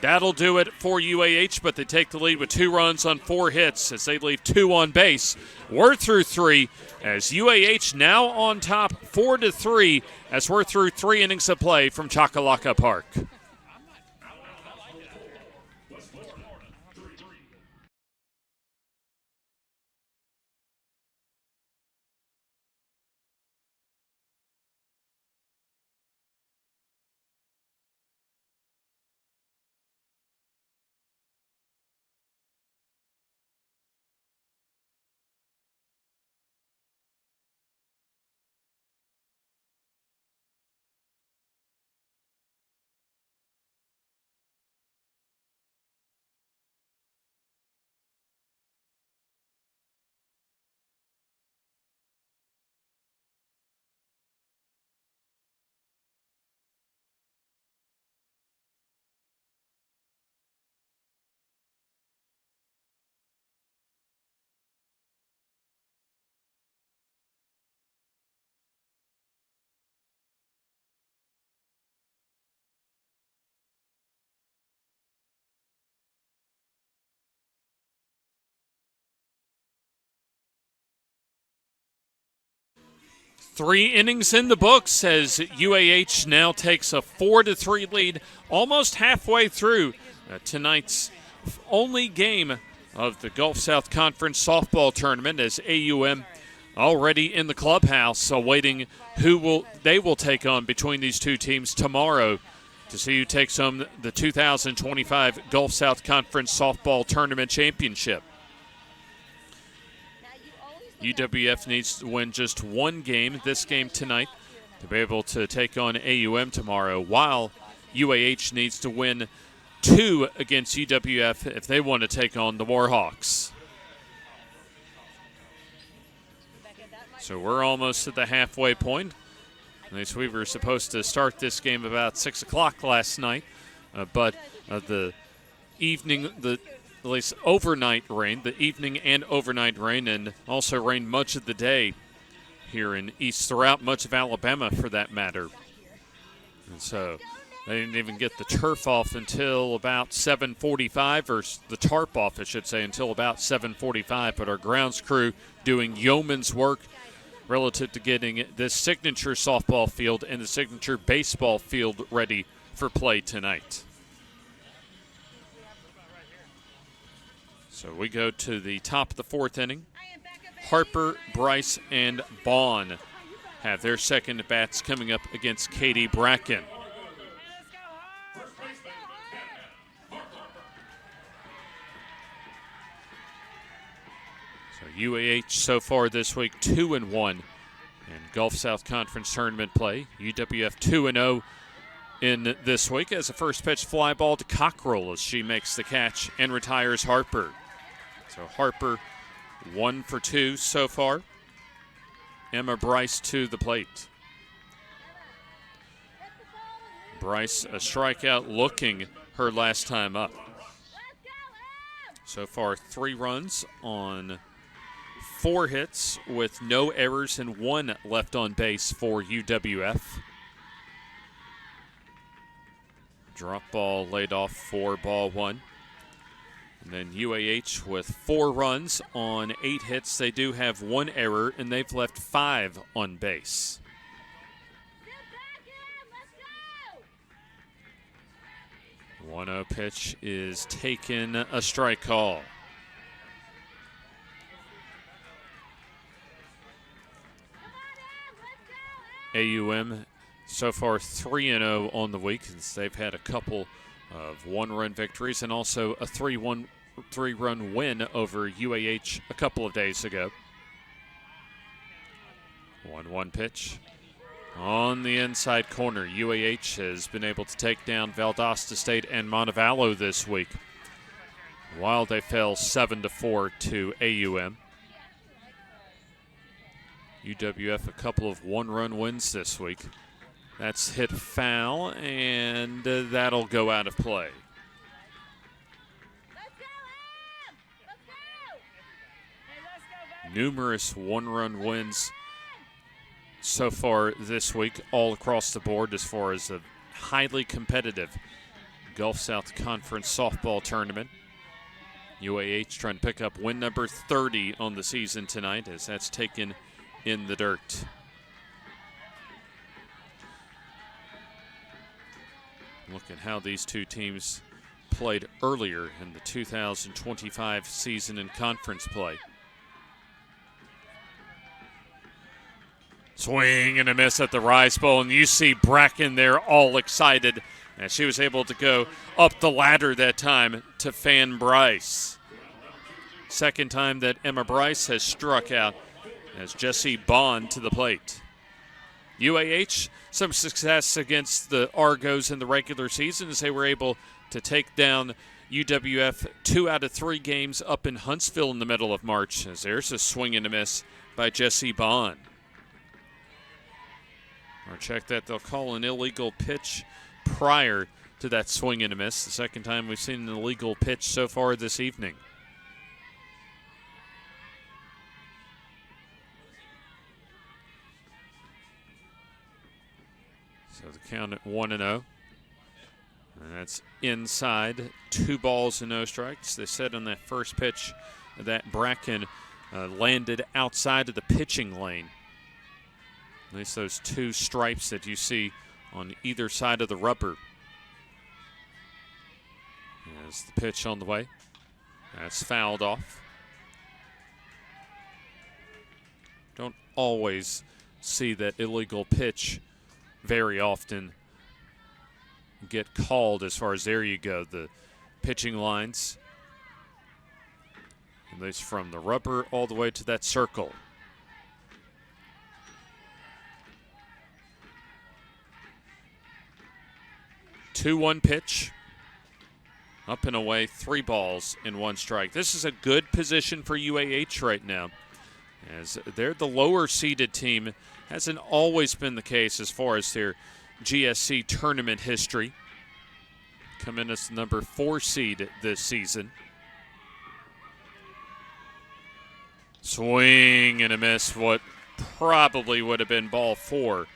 That'll do it for UAH, but they take the lead with 2 runs on 4 hits as they leave 2 on base. We're through 3 as UAH now on top 4-3 as we're through 3 innings of play from Choccolocco Park. 3 innings in the books as UAH now takes a 4-3 lead almost halfway through tonight's only game of the Gulf South Conference softball tournament, as AUM already in the clubhouse awaiting who they will take on between these two teams tomorrow to see who takes home the 2025 Gulf South Conference softball tournament championship. UWF needs to win just one game, this game tonight, to be able to take on AUM tomorrow, while UAH needs to win 2 against UWF if they want to take on the Warhawks. So we're almost at the halfway point. At least we were supposed to start this game about 6 o'clock last night, but the evening, at least overnight rain, the evening and overnight rain, and also rain much of the day here throughout much of Alabama for that matter. And so they didn't even get the turf off until about 7:45, or the tarp off, I should say, until about 7:45. But our grounds crew doing yeoman's work relative to getting this signature softball field and the signature baseball field ready for play tonight. So we go to the top of the 4th inning. Harper, Bryce, and Bond have their second bats coming up against Katie Bracken. So UAH so far this week 2-1 in Gulf South Conference tournament play. UWF 2-0 in this week as a first pitch fly ball to Cockrell as she makes the catch and retires Harper. So Harper 1 for 2 so far. Emma Bryce to the plate. Bryce a strikeout, looking her last time up. So far 3 runs on 4 hits with no errors and 1 left on base for UWF. Drop ball laid off for ball 1. And then UAH with 4 runs on 8 hits. They do have 1 error, and they've left 5 on base. The 1-0 pitch is taken, a strike call. AUM so far 3-0 on the week, as they've had a couple of 1-run victories and also a 3-run win over UAH a couple of days ago. 1-1 pitch on the inside corner. UAH has been able to take down Valdosta State and Montevallo this week, while they fell 7-4 to AUM. UWF a couple of 1-run wins this week. That's hit foul, and that'll go out of play. Numerous 1-run wins so far this week, all across the board, as far as a highly competitive Gulf South Conference softball tournament. UAH trying to pick up win number 30 on the season tonight, as that's taken in the dirt. Look at how these two teams played earlier in the 2025 season in conference play. Swing and a miss at the rise bowl, and you see Bracken there all excited, and she was able to go up the ladder that time to fan Bryce. Second time that Emma Bryce has struck out as Jessie Bond to the plate. UAH, some success against the Argos in the regular season as they were able to take down UWF 2 out of 3 games up in Huntsville in the middle of March, as there's a swing and a miss by Jessie Bond. Or check that, they'll call an illegal pitch prior to that swing and a miss. The second time we've seen an illegal pitch so far this evening. So the count at 1-0. And that's inside. 2 balls and no strikes. They said on that first pitch that Bracken landed outside of the pitching lane. At least those two stripes that you see on either side of the rubber. As the pitch on the way. That's fouled off. Don't always see that illegal pitch very often get called as far as there you go. The pitching lines. At least from the rubber all the way to that circle. Two-one pitch. Up and away, 3 balls and 1 strike. This is a good position for UAH right now, as they're the lower-seeded team. Hasn't always been the case as far as their GSC tournament history. Come in as the number 4 seed this season. Swing and a miss, what probably would have been ball 4,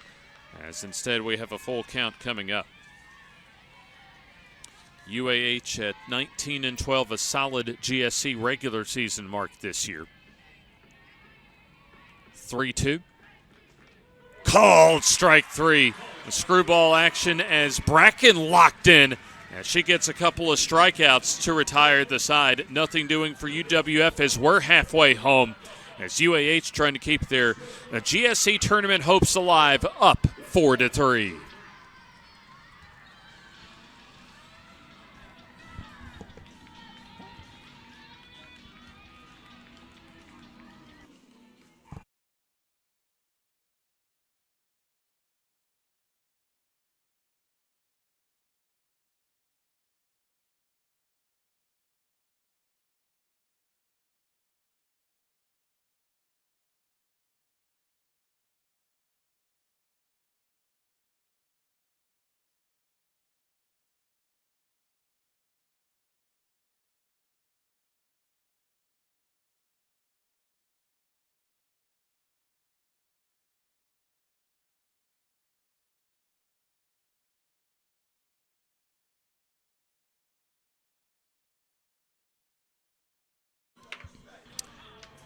as instead we have a full count coming up. UAH at 19-12, a solid GSC regular season mark this year. 3-2. Called strike 3. The screwball action as Bracken locked in. As she gets a couple of strikeouts to retire the side. Nothing doing for UWF as we're halfway home. As UAH trying to keep their GSC tournament hopes alive, up 4-3.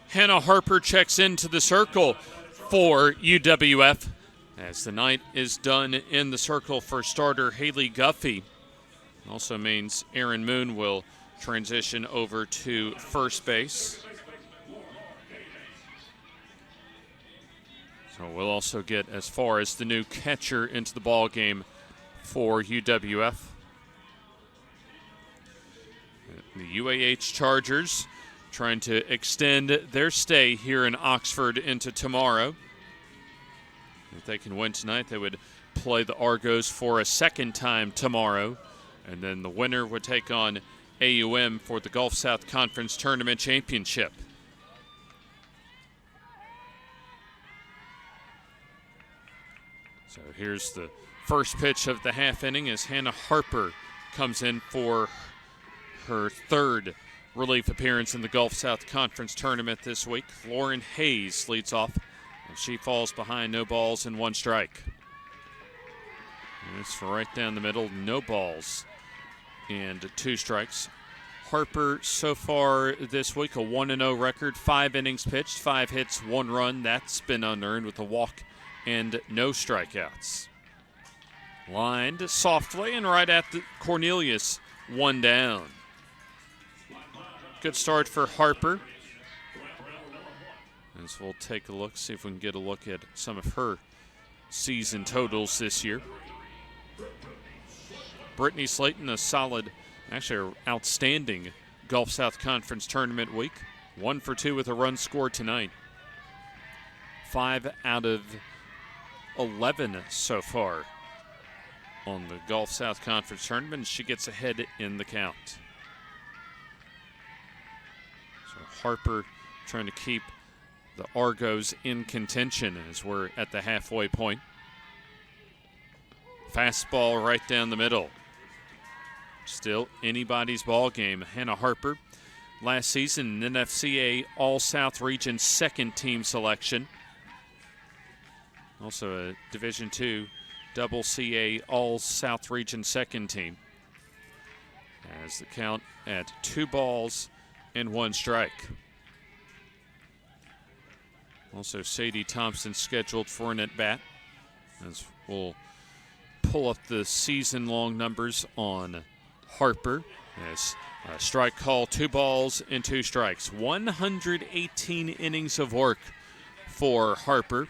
Hannah Harper checks into the circle for UWF as the night is done in the circle for starter Haley Guffey. Also means Aaron Moon will transition over to first base. So we'll also get as far as the new catcher into the ball game for UWF. The UAH Chargers trying to extend their stay here in Oxford into tomorrow. If they can win tonight, they would play the Argos for a second time tomorrow. And then the winner would take on AUM for the Gulf South Conference Tournament Championship. So here's the first pitch of the half inning as Hannah Harper comes in for her third relief appearance in the Gulf South Conference Tournament this week. Lauren Hayes leads off, and she falls behind, no balls and 1 strike. And it's right down the middle, no balls and 2 strikes. Harper so far this week, a 1-0 record, 5 innings pitched, 5 hits, 1 run. That's been unearned with a walk and no strikeouts. Lined softly and right at the Cornelius, 1 down. Good start for Harper. As we'll take a look, see if we can get a look at some of her season totals this year. Brittany Slayton, a solid, actually an outstanding Gulf South Conference Tournament week. 1 for 2 with a run scored tonight. 5 out of 11 so far on the Gulf South Conference Tournament. She gets ahead in the count. Harper trying to keep the Argos in contention as we're at the halfway point. Fastball right down the middle. Still anybody's ball game. Hannah Harper, last season an NFCA All-South Region second team selection. Also a Division II Double CA All-South Region second team. As the count at 2 balls and 1 strike. Also, Sadie Thompson scheduled for an at-bat. As we'll pull up the season-long numbers on Harper. As a strike call, 2 balls and 2 strikes. 118 innings of work for Harper.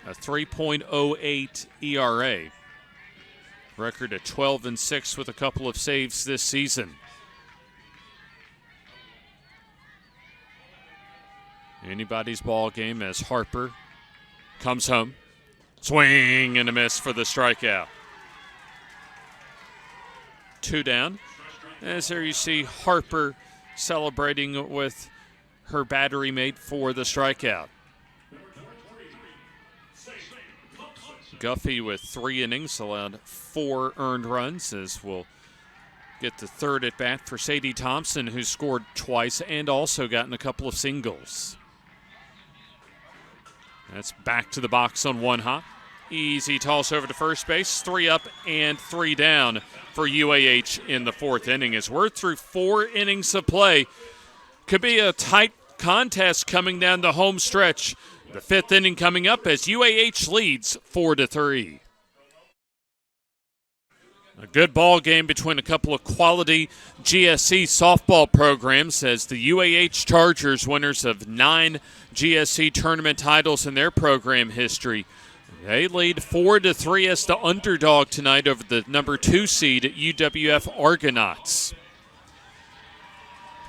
A 3.08 ERA. Record at 12-6 with a couple of saves this season. Anybody's ball game as Harper comes home. Swing and a miss for the strikeout. 2 down. As there you see Harper celebrating with her battery mate for the strikeout. Guffey with 3 innings, allowed 4 earned runs, as we'll get the third at bat for Sadie Thompson, who scored twice and also gotten a couple of singles. That's back to the box on 1 hop. Easy toss over to first base. 3 up and 3 down for UAH in the 4th inning. As we're through 4 innings of play, could be a tight contest coming down the home stretch. The 5th inning coming up as UAH leads 4-3. A good ball game between a couple of quality GSC softball programs, as the UAH Chargers, winners of 9 GSC tournament titles in their program history, they lead 4-3 as the underdog tonight over the number 2 seed at UWF Argonauts.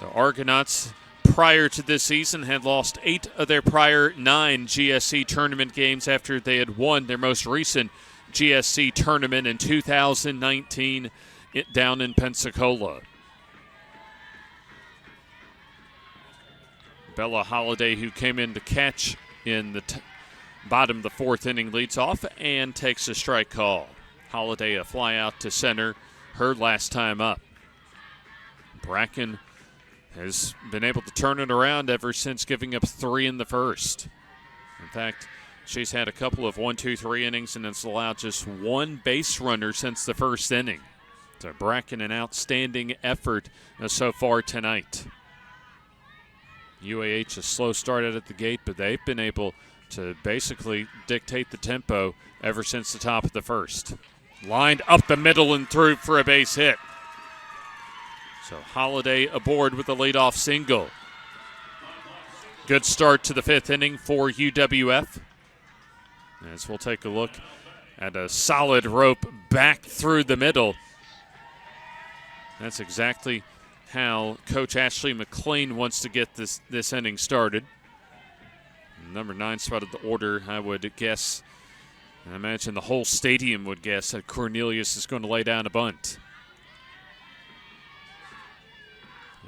The Argonauts, prior to this season, had lost 8 of their prior 9 GSC tournament games after they had won their most recent GSC tournament in 2019 down in Pensacola. Bella Holiday, who came in to catch in the bottom of the 4th inning, leads off and takes a strike call. Holiday a fly out to center, her last time up. Bracken has been able to turn it around ever since giving up 3 in the first. In fact, she's had a couple of 1-2-3 innings and has allowed just 1 base runner since the first inning. So Bracken, an outstanding effort so far tonight. UAH a slow start out at the gate, but they've been able to basically dictate the tempo ever since the top of the first. Lined up the middle and through for a base hit. So Holiday aboard with the leadoff single. Good start to the 5th inning for UWF. As we'll take a look at a solid rope back through the middle. That's exactly how Coach Ashley McLean wants to get this inning started. Number 9 spot of the order, I would guess, I imagine the whole stadium would guess that Cornelius is going to lay down a bunt.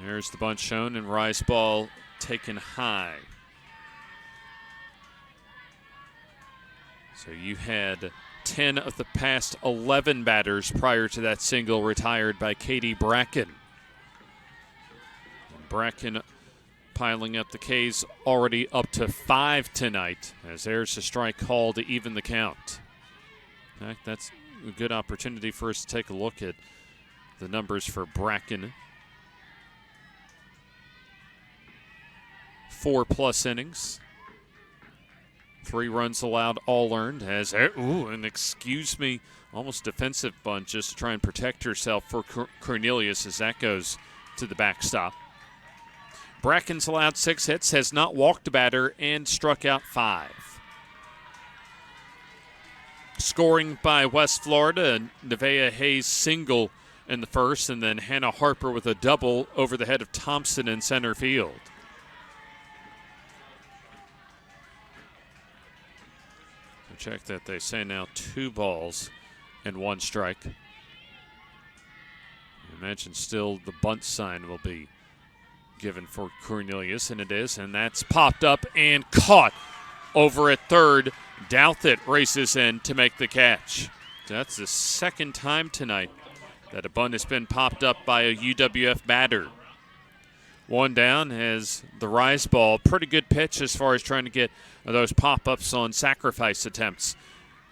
There's the bunt shown, and rise ball taken high. So you had 10 of the past 11 batters prior to that single retired by Katie Bracken. And Bracken piling up the K's, already up to 5 tonight, as there's a strike call to even the count. In fact, that's a good opportunity for us to take a look at the numbers for Bracken. 4+ innings. 3 runs allowed, all earned. As and excuse me, almost defensive bunt just to try and protect herself for Cornelius as that goes to the backstop. Bracken's allowed 6 hits, has not walked a batter, and struck out 5. Scoring by West Florida, Nevaeh Hayes single in the first, and then Hannah Harper with a double over the head of Thompson in center field. Check that, they say now 2 balls and 1 strike. I imagine still the bunt sign will be given for Cornelius, and it is, and that's popped up and caught over at third. Douthit races in to make the catch. That's the 2nd time tonight that a bunt has been popped up by a UWF batter. 1 down as the rise ball, pretty good pitch as far as trying to get those pop-ups on sacrifice attempts.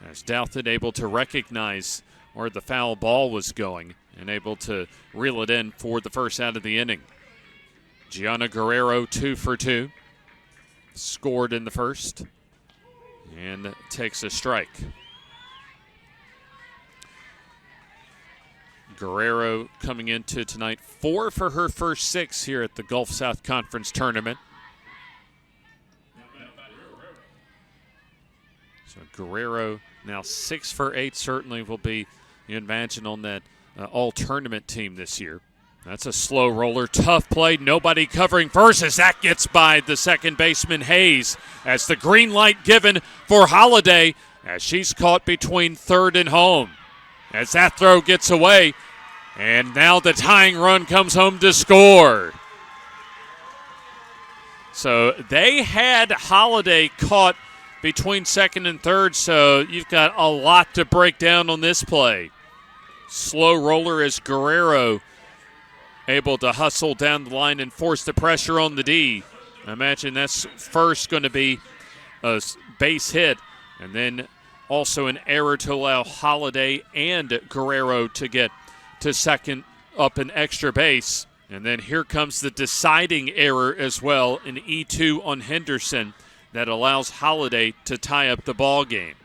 As Douthit able to recognize where the foul ball was going and able to reel it in for the first out of the inning. Gianna Guerrero 2 for 2. scored in the first and takes a strike. Guerrero coming into tonight 4 for her first 6 here at the Gulf South Conference Tournament. So Guerrero now 6 for 8 certainly will be, you imagine, on that all-tournament team this year. That's a slow roller, tough play, nobody covering first as that gets by the second baseman Hayes as the green light given for Holiday as she's caught between third and home. As that throw gets away, and now the tying run comes home to score. So they had Holiday caught between second and third, so you've got a lot to break down on this play. Slow roller as Guerrero able to hustle down the line and force the pressure on the D. I imagine that's first going to be a base hit, and then also an error to allow Holiday and Guerrero to get to second up an extra base. And then here comes the deciding error as well, an E2 on Henderson that allows Holiday to tie up the ball game.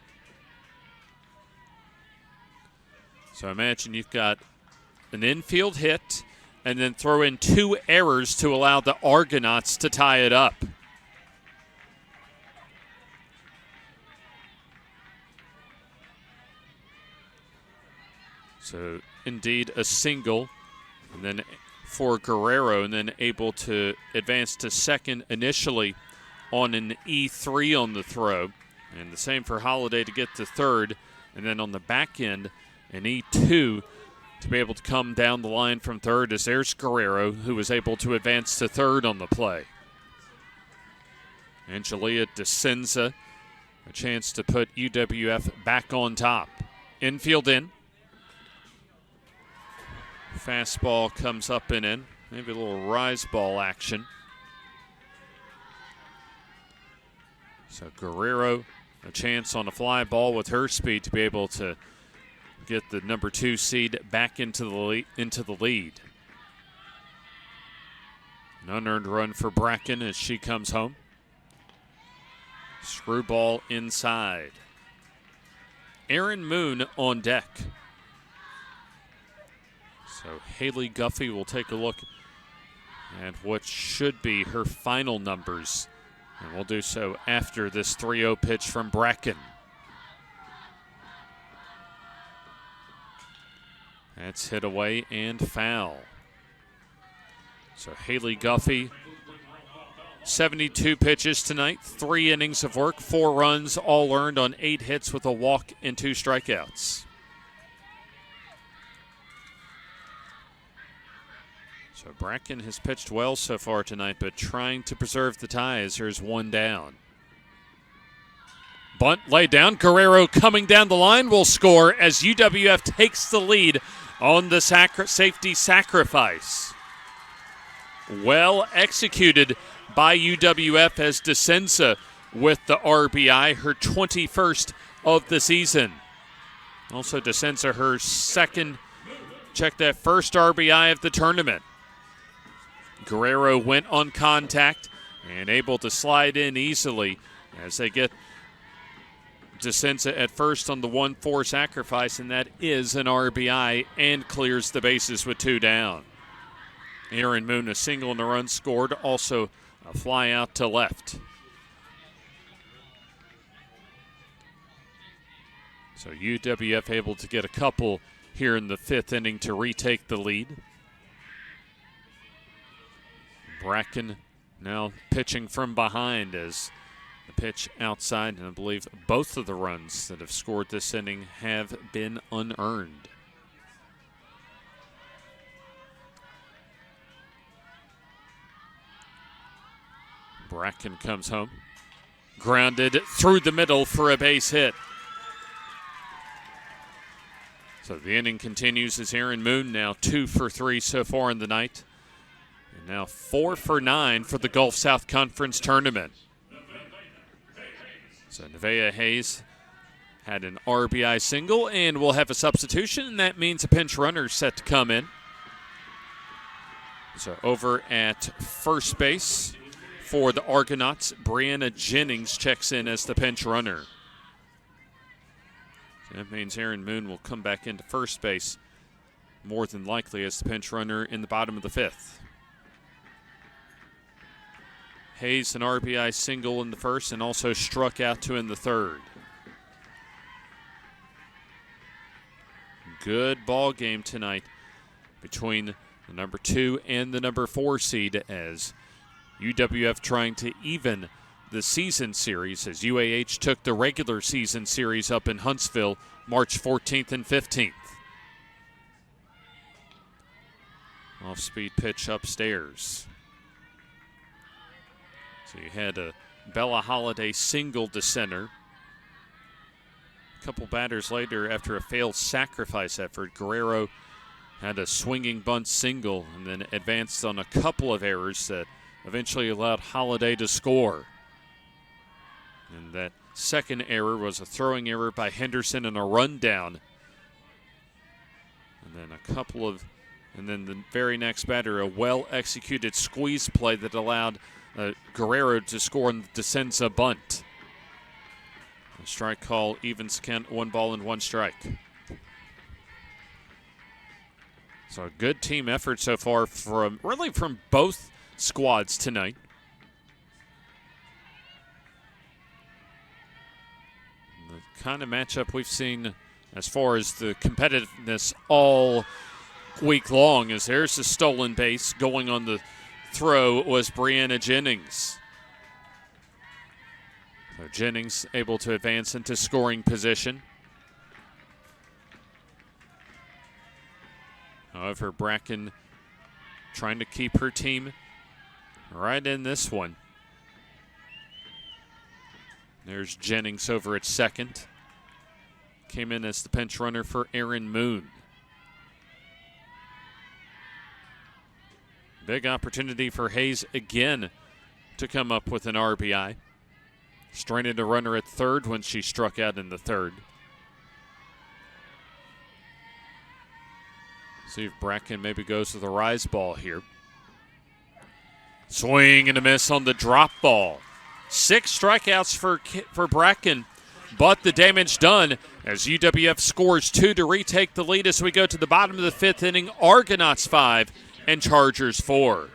So imagine you've got an infield hit and then throw in 2 errors to allow the Argonauts to tie it up. So indeed a single, and then for Guerrero, and then able to advance to second initially on an E3 on the throw. And the same for Holiday to get to third, and then on the back end, an E2 to be able to come down the line from third as there's Guerrero, who was able to advance to third on the play. Angelia DeCenza, a chance to put UWF back on top. Infield in. Fastball comes up and in. Maybe a little rise ball action. So Guerrero, a chance on a fly ball with her speed to be able to get the number 2 seed back into the lead. An unearned run for Bracken as she comes home. Screwball inside. Aaron Moon on deck. So Haley Guffey will take a look at what should be her final numbers, and we'll do so after this 3-0 pitch from Bracken. That's hit away and foul. So Haley Guffey, 72 pitches tonight, 3 innings of work, 4 runs, all earned on 8 hits with a walk and 2 strikeouts. So Bracken has pitched well so far tonight, but trying to preserve the ties. Here's 1 down. Bunt laid down. Guerrero coming down the line will score as UWF takes the lead on the safety sacrifice. Well executed by UWF as DeCenza with the RBI, her 21st of the season. Also DeCenza, her second, check that, first RBI of the tournament. Guerrero went on contact and able to slide in easily as they get DeCenza at first on the 1-4 sacrifice, and that is an RBI and clears the bases with 2 down. Aaron Moon, a single and a run scored, also a fly out to left. So UWF able to get a couple here in the 5th inning to retake the lead. Bracken now pitching from behind as the pitch outside, and I believe both of the runs that have scored this inning have been unearned. Bracken comes home. Grounded through the middle for a base hit. So the inning continues as Aaron Moon now 2 for 3 so far in the night. And now 4 for 9 for the Gulf South Conference Tournament. So Nevaeh Hayes had an RBI single and will have a substitution, and that means a pinch runner set to come in. So over at first base For the Argonauts, Brianna Jennings checks in as the pinch runner. That means Aaron Moon will come back into first base more than likely as the pinch runner in the bottom of the fifth. Hayes an RBI single in the first and also struck out 2 in the third. Good ball game tonight between the number 2 and the number 4 seed as UWF trying to even the season series as UAH took the regular season series up in Huntsville March 14th and 15th. Off-speed pitch upstairs. So you had a Bella Holiday single to center. A couple batters later, after a failed sacrifice effort, Guerrero had a swinging bunt single and then advanced on a couple of errors that eventually allowed Holiday to score. And that second error was a throwing error by Henderson and a rundown. And then the very next batter, a well-executed squeeze play that allowed Guerrero to score on the DeCenza bunt. A strike call evens count, 1 ball and 1 strike. So a good team effort so far from both squads tonight. The kind of matchup we've seen as far as the competitiveness all week long is there's a stolen base. Going on the throw was Brianna Jennings. So Jennings able to advance into scoring position. However, Bracken trying to keep her team right in this one. There's Jennings over at second. Came in as the pinch runner for Aaron Moon. Big opportunity for Hayes again to come up with an RBI. Stranded a runner at third when she struck out in the third. See if Bracken maybe goes to the rise ball here. Swing and a miss on the drop ball. 6 strikeouts for Bracken, but the damage done as UWF scores 2 to retake the lead as we go to the bottom of the 5th inning. Argonauts 5 and Chargers 4.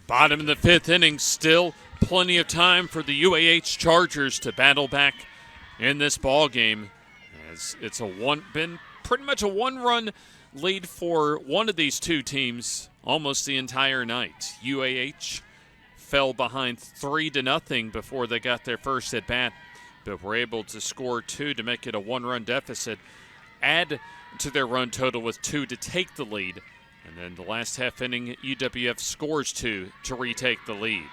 Bottom of the 5th inning, still plenty of time for the UAH Chargers to battle back in this ball game, as it's been pretty much a 1-run lead for one of these two teams almost the entire night. UAH fell behind 3-0 before they got their first at bat, but were able to score 2 to make it a 1-run deficit, add to their run total with 2 to take the lead. And then the last half inning, UWF scores 2 to retake the lead.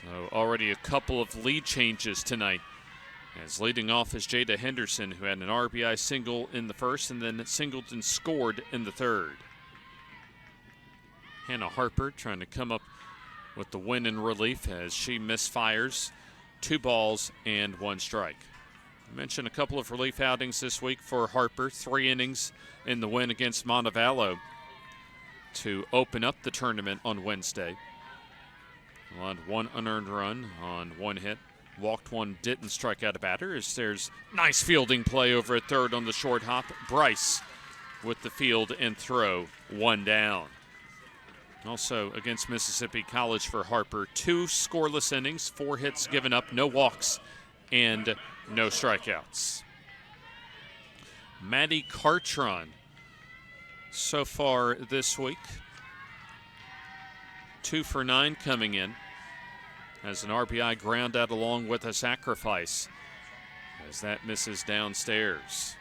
So already a couple of lead changes tonight. As leading off is Jada Henderson, who had an RBI single in the first and then Singleton scored in the third. Hannah Harper trying to come up with the win in relief as she misfires 2 balls and 1 strike. I mentioned a couple of relief outings this week for Harper. 3 innings in the win against Montevallo to open up the tournament on Wednesday. Allowed 1 unearned run on 1 hit. Walked 1, didn't strike out a batter as there's nice fielding play over at third on the short hop. Bryce with the field and throw, 1 down. Also against Mississippi College for Harper, 2 scoreless innings, 4 hits given up, no walks, and no strikeouts. Maddie Cartron so far this week, 2 for 9 coming in as an RBI ground out along with a sacrifice as that misses downstairs.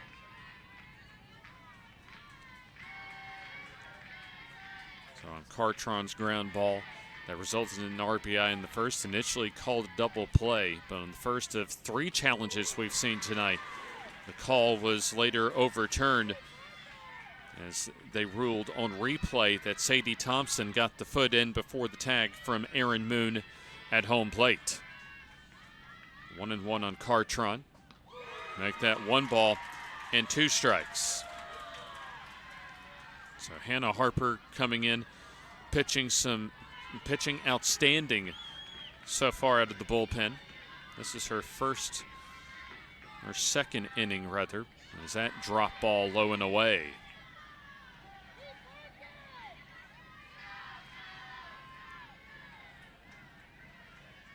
So on Cartron's ground ball that resulted in an RBI in the first, initially called a double play, but on the first of 3 challenges we've seen tonight, the call was later overturned as they ruled on replay that Sadie Thompson got the foot in before the tag from Aaron Moon at home plate. 1-1 on Cartron. Make that 1 ball and 2 strikes. So Hannah Harper coming in, pitching outstanding so far out of the bullpen. This is her second inning rather, as that drop ball low and away.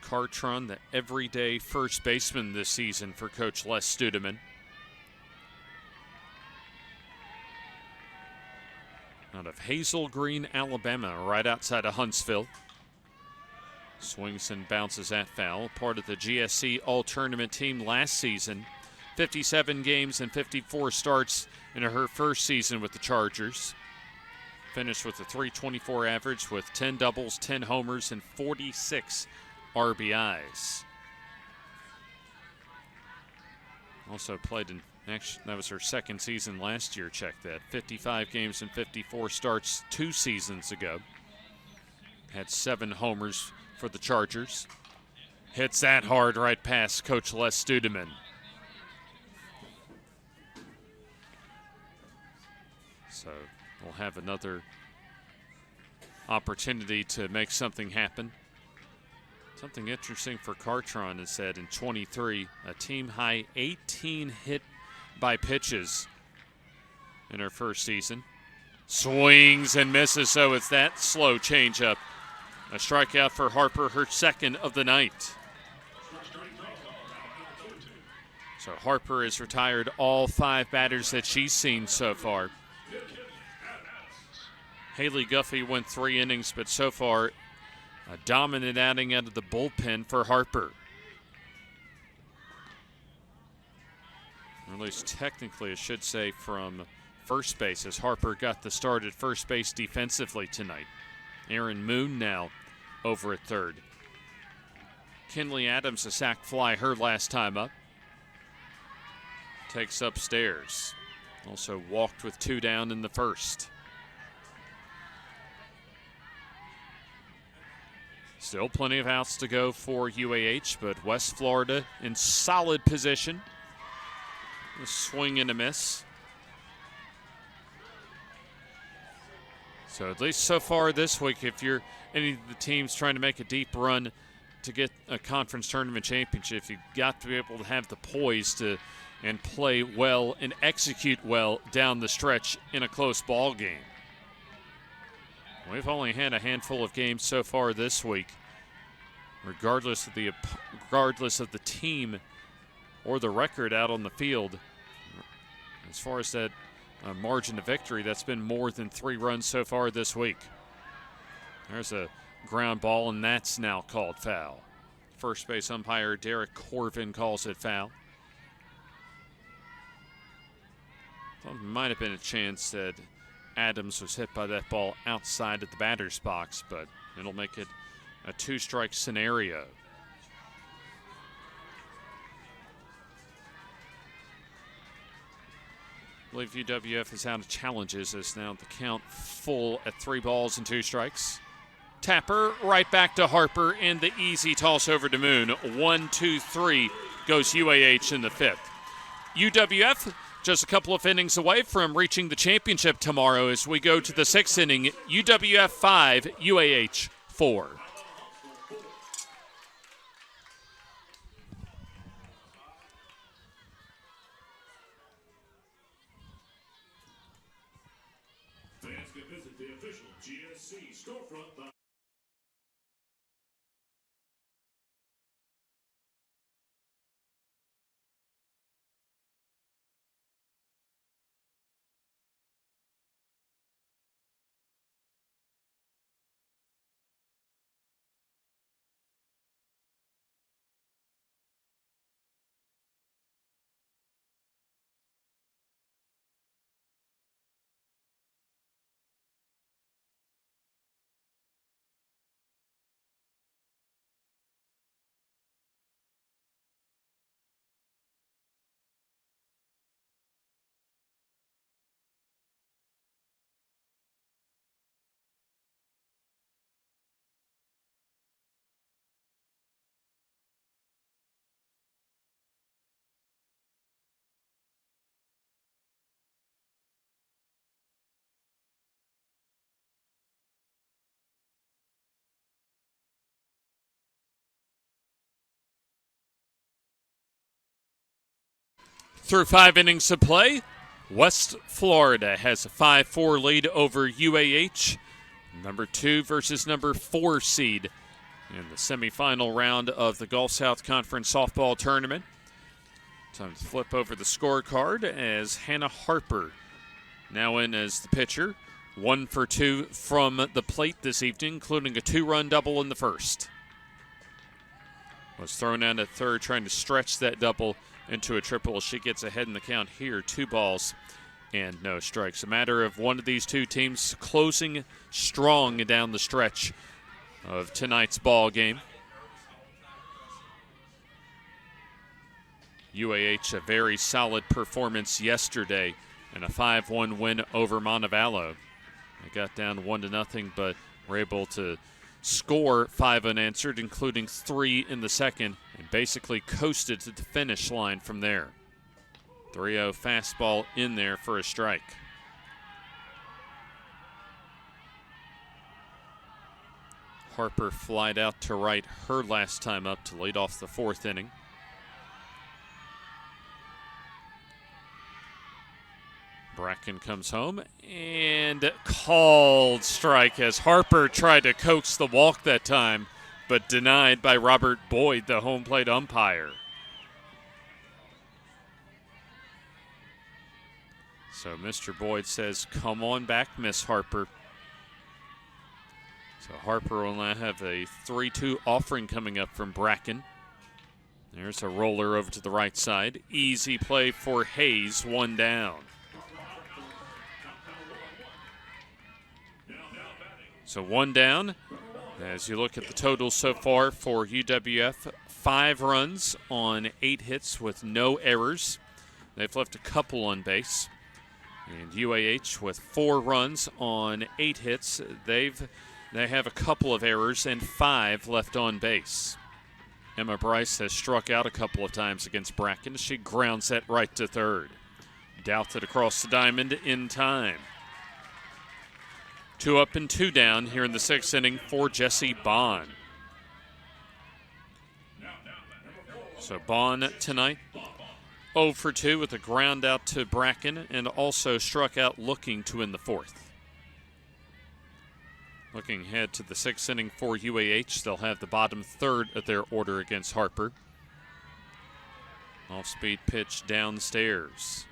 Cartron, the everyday first baseman this season for Coach Les Studeman. Out of Hazel Green, Alabama, right outside of Huntsville. Swings and bounces at foul. Part of the GSC All-Tournament team last season. 57 games and 54 starts in her first season with the Chargers. Finished with a .324 average with 10 doubles, 10 homers, and 46 RBIs. Also played in, actually, that was her second season last year, check that. 55 games and 54 starts 2 seasons ago. Had 7 homers for the Chargers. Hits that hard right past Coach Les Studeman. So we'll have another opportunity to make something happen. Something interesting for Cartron is that in 23, a team-high 18 hit by pitches in her first season. Swings and misses, so it's that slow changeup. A strikeout for Harper, her second of the night. So Harper has retired all 5 batters that she's seen so far. Haley Guffey went 3 innings, but so far a dominant outing out of the bullpen for Harper. Or at least technically, I should say, from first base, as Harper got the start at first base defensively tonight. Aaron Moon now over at third. Kinley Adams, a sac fly her last time up. Takes upstairs. Also walked with 2 down in the first. Still plenty of outs to go for UAH, but West Florida in solid position. A swing and a miss. So at least so far this week, if you're any of the teams trying to make a deep run to get a conference tournament championship, you've got to be able to have the poise to and play well and execute well down the stretch in a close ball game. We've only had a handful of games so far this week, regardless of the team or the record out on the field. As far as that margin of victory, that's been more than 3 runs so far this week. There's a ground ball, and that's now called foul. First base umpire Derek Corvin calls it foul. Thought it might have been a chance that Adams was hit by that ball outside of the batter's box, but it'll make it a 2-strike scenario. I believe UWF is out of challenges as now the count full at 3 balls and 2 strikes. Tapper right back to Harper, and the easy toss over to Moon. 1-2-3 goes UAH in the fifth. UWF just a couple of innings away from reaching the championship tomorrow as we go to the sixth inning. UWF 5, UAH 4. Fans can visit the official GSC storefront. Through 5 innings of play, West Florida has a 5-4 lead over UAH. Number 2 versus number 4 seed in the semifinal round of the Gulf South Conference softball tournament. Time to flip over the scorecard as Hannah Harper now in as the pitcher. 1 for 2 from the plate this evening, including a 2-run double in the first. Was thrown out at third, trying to stretch that double into a triple. She gets ahead in the count here, 2 balls and no strikes. A matter of one of these two teams closing strong down the stretch of tonight's ball game. UAH, a very solid performance yesterday and a 5-1 win over Montevallo. They got down 1-0, but were able to score 5 unanswered, including 3 in the second, and basically coasted to the finish line from there. 3-0 fastball in there for a strike. Harper flied out to right her last time up to lead off the 4th inning. Bracken comes home and called strike as Harper tried to coax the walk that time, but denied by Robert Boyd, the home plate umpire. So Mr. Boyd says, "Come on back, Miss Harper." So Harper will now have a 3-2 offering coming up from Bracken. There's a roller over to the right side. Easy play for Hayes, 1 down. So 1 down. As you look at the total so far for UWF, 5 runs on 8 hits with no errors. They've left a couple on base. And UAH with 4 runs on 8 hits. They have a couple of errors and 5 left on base. Emma Bryce has struck out a couple of times against Bracken. She grounds that right to third. Douthed across the diamond in time. 2 up and 2 down here in the 6th inning for Jesse Bond. So Bond tonight 0 for 2 with a ground out to Bracken and also struck out looking to win the 4th. Looking ahead to the 6th inning for UAH, they'll have the bottom third of their order against Harper. Off-speed pitch downstairs.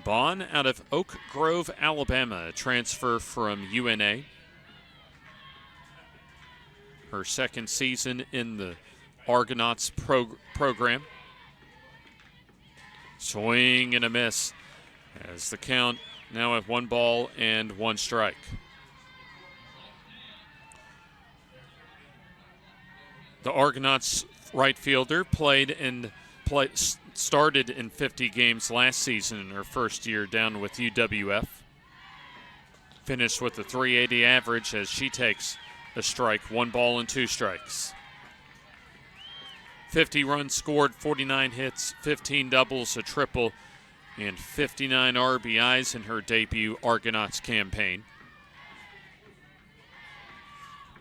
Bond out of Oak Grove, Alabama, a transfer from UNA. Her second season in the Argonauts program. Swing and a miss as the count now at 1 ball and 1 strike. The Argonauts right fielder started in 50 games last season in her first year down with UWF. finished with a 380 average as she takes a strike. 1 ball and 2 strikes. 50 runs scored, 49 hits, 15 doubles, a triple, and 59 RBIs in her debut Argonauts campaign.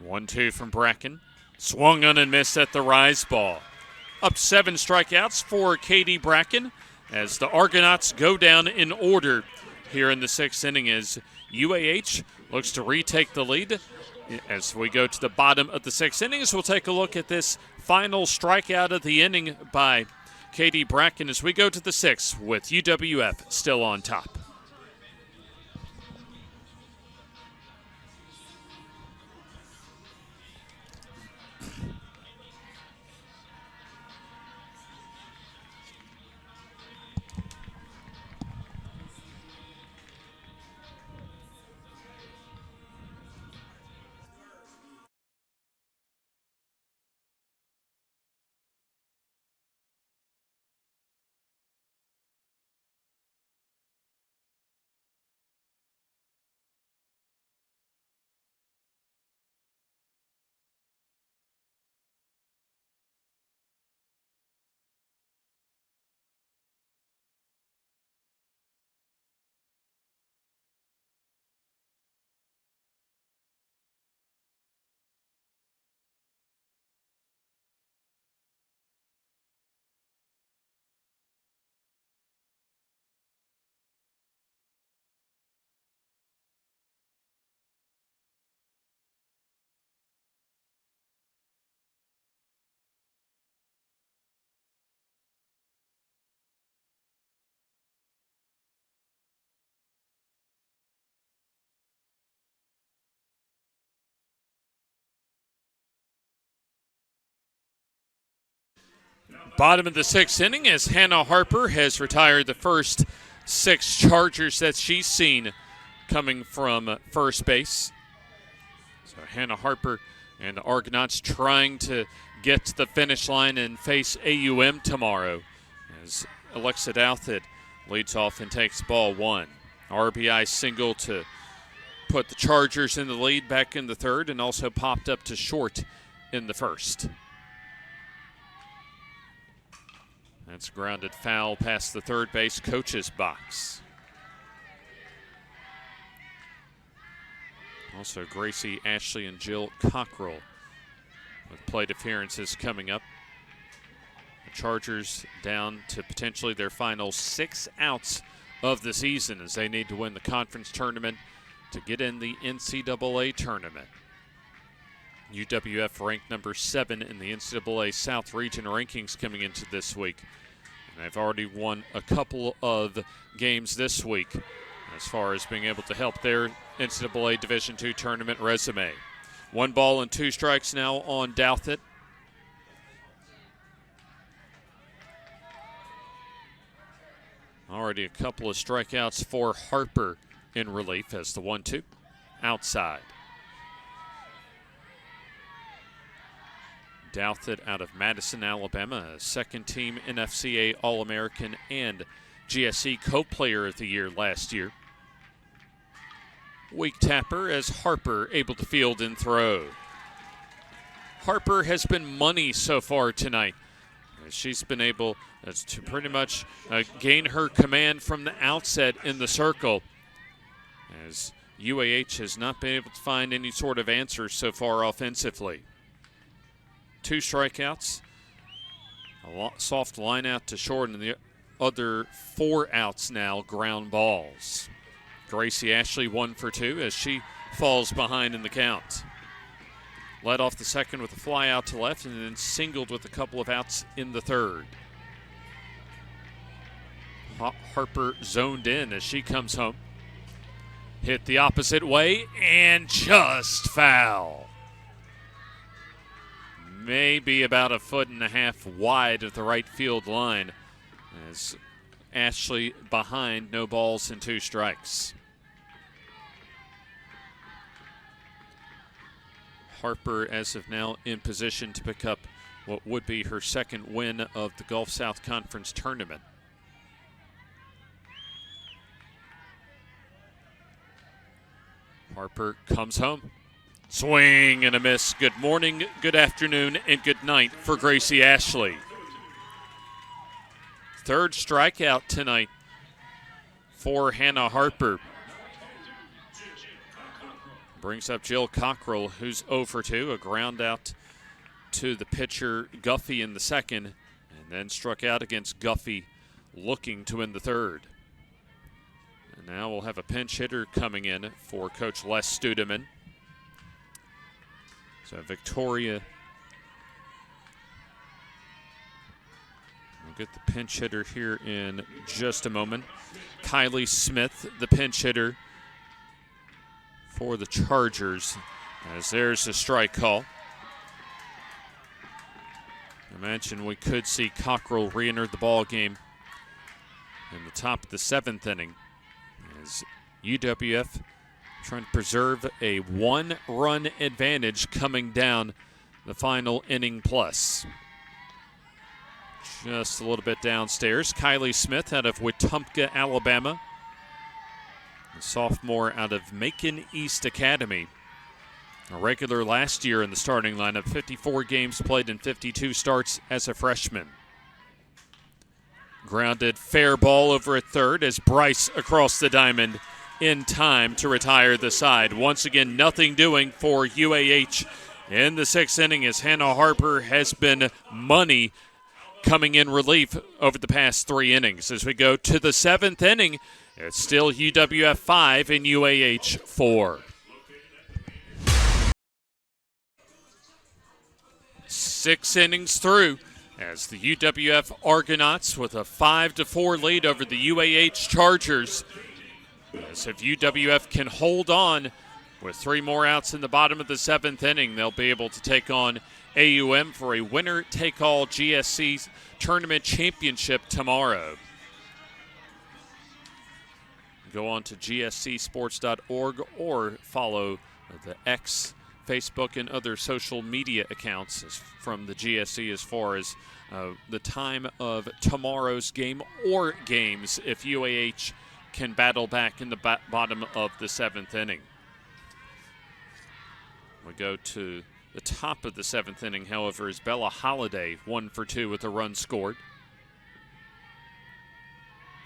1-2 from Bracken. Swung on and missed at the rise ball. Up 7 strikeouts for Katie Bracken as the Argonauts go down in order here in the 6th inning as UAH looks to retake the lead. As we go to the bottom of the 6th innings, we'll take a look at this final strikeout of the inning by Katie Bracken as we go to the 6th with UWF still on top. Bottom of the 6th inning as Hannah Harper has retired the first 6 Chargers that she's seen coming from first base. So Hannah Harper and the Argonauts trying to get to the finish line and face AUM tomorrow as Alexa Douthit leads off and takes ball 1. RBI single to put the Chargers in the lead back in the 3rd and also popped up to short in the 1st. That's a grounded foul past the third base coach's box. Also Gracie, Ashley, and Jill Cockrell with plate appearances coming up. The Chargers down to potentially their final 6 outs of the season as they need to win the conference tournament to get in the NCAA tournament. UWF ranked number 7 in the NCAA South Region rankings coming into this week. And they've already won a couple of games this week as far as being able to help their NCAA Division II tournament resume. 1 ball and 2 strikes now on Douthit. Already a couple of strikeouts for Harper in relief as the 1-2 outside. Douthit out of Madison, Alabama, a second-team NFCA All-American and GSC Co-Player of the Year last year. Weak tapper as Harper able to field and throw. Harper has been money so far tonight. She's been able to pretty much gain her command from the outset in the circle as UAH has not been able to find any sort of answers so far offensively. 2 strikeouts, a soft line out to short, and the other 4 outs now ground balls. Gracie Ashley 1 for 2 as she falls behind in the count. Led off the second with a fly out to left and then singled with a couple of outs in the 3rd. Harper zoned in as she comes home. Hit the opposite way and just foul. Maybe about 1.5 feet wide of the right field line as Ashley behind, no balls and 2 strikes. Harper, as of now, in position to pick up what would be her 2nd win of the Gulf South Conference tournament. Harper comes home. Swing and a miss. Good morning, good afternoon, and good night for Gracie Ashley. Third strikeout tonight for Hannah Harper. Brings up Jill Cockrell, who's 0 for 2. A ground out to the pitcher Guffey in the second, and then struck out against Guffey, looking to win the third. And now we'll have a pinch hitter coming in for Coach Les Studeman. So Victoria we'll get the pinch hitter here in just a moment. Kylie Smith, the pinch hitter for the Chargers, as there's a strike call. I mentioned we could see Cockrell re-enter the ball game in the top of the 7th inning as UWF trying to preserve a 1-run advantage coming down the final inning plus. Just a little bit downstairs, Kylie Smith out of Wetumpka, Alabama. A sophomore out of Macon East Academy. A regular last year in the starting lineup, 54 games played in 52 starts as a freshman. Grounded fair ball over at third as Bryce across the diamond in time to retire the side. Once again, nothing doing for UAH in the 6th inning as Hannah Harper has been money coming in relief over the past 3 innings. As we go to the 7th inning, it's still UWF 5 and UAH 4. 6 innings through as the UWF Argonauts with a 5-4 lead over the UAH Chargers. As if UWF can hold on with 3 more outs in the bottom of the 7th inning, they'll be able to take on AUM for a winner-take-all GSC Tournament Championship tomorrow. Go on to gscsports.org or follow the X, Facebook, and other social media accounts from the GSC as far as the time of tomorrow's game or games if UAH can battle back in the bottom of the 7th inning. We go to the top of the 7th inning, however, is Bella Holiday, 1 for 2 with a run scored.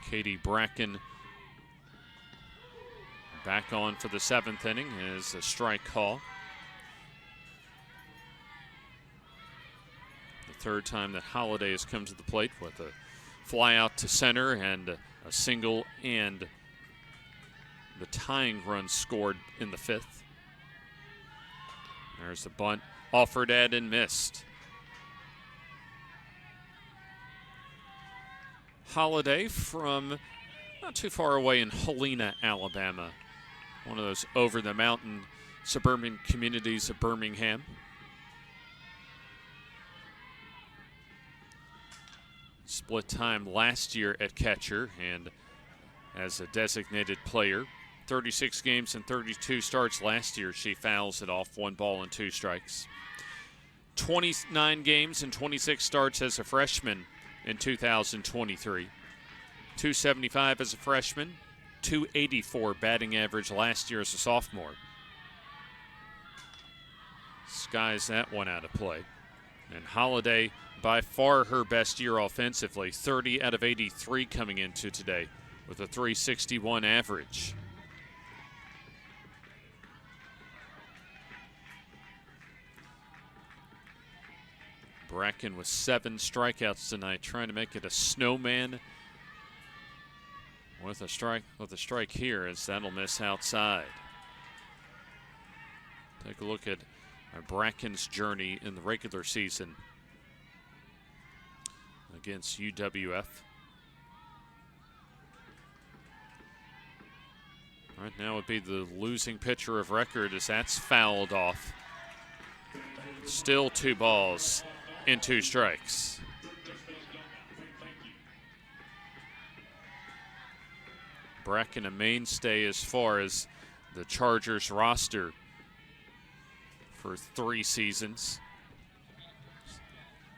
Katie Bracken back on for the 7th inning is a strike call. The 3rd time that Holiday has come to the plate with a fly out to center and a single and the tying run scored in the 5th. There's a bunt offered at and missed. Holiday from not too far away in Helena, Alabama. One of those over-the-mountain suburban communities of Birmingham. Split time last year at catcher and as a designated player. 36 games and 32 starts last year. She fouls it off, 1 ball and 2 strikes. 29 games and 26 starts as a freshman in 2023. 275 as a freshman, 284 batting average last year as a sophomore. Skies that one out of play. And Holiday, by far her best year offensively, 30 out of 83 coming into today with a 361 average. Bracken with 7 strikeouts tonight, trying to make it a snowman with a strike here, as that'll miss outside. Take a look at Bracken's journey in the regular season against UWF. Right now would be the losing pitcher of record as that's fouled off. Still 2 balls and 2 strikes. Bracken a mainstay as far as the Chargers roster for 3 seasons.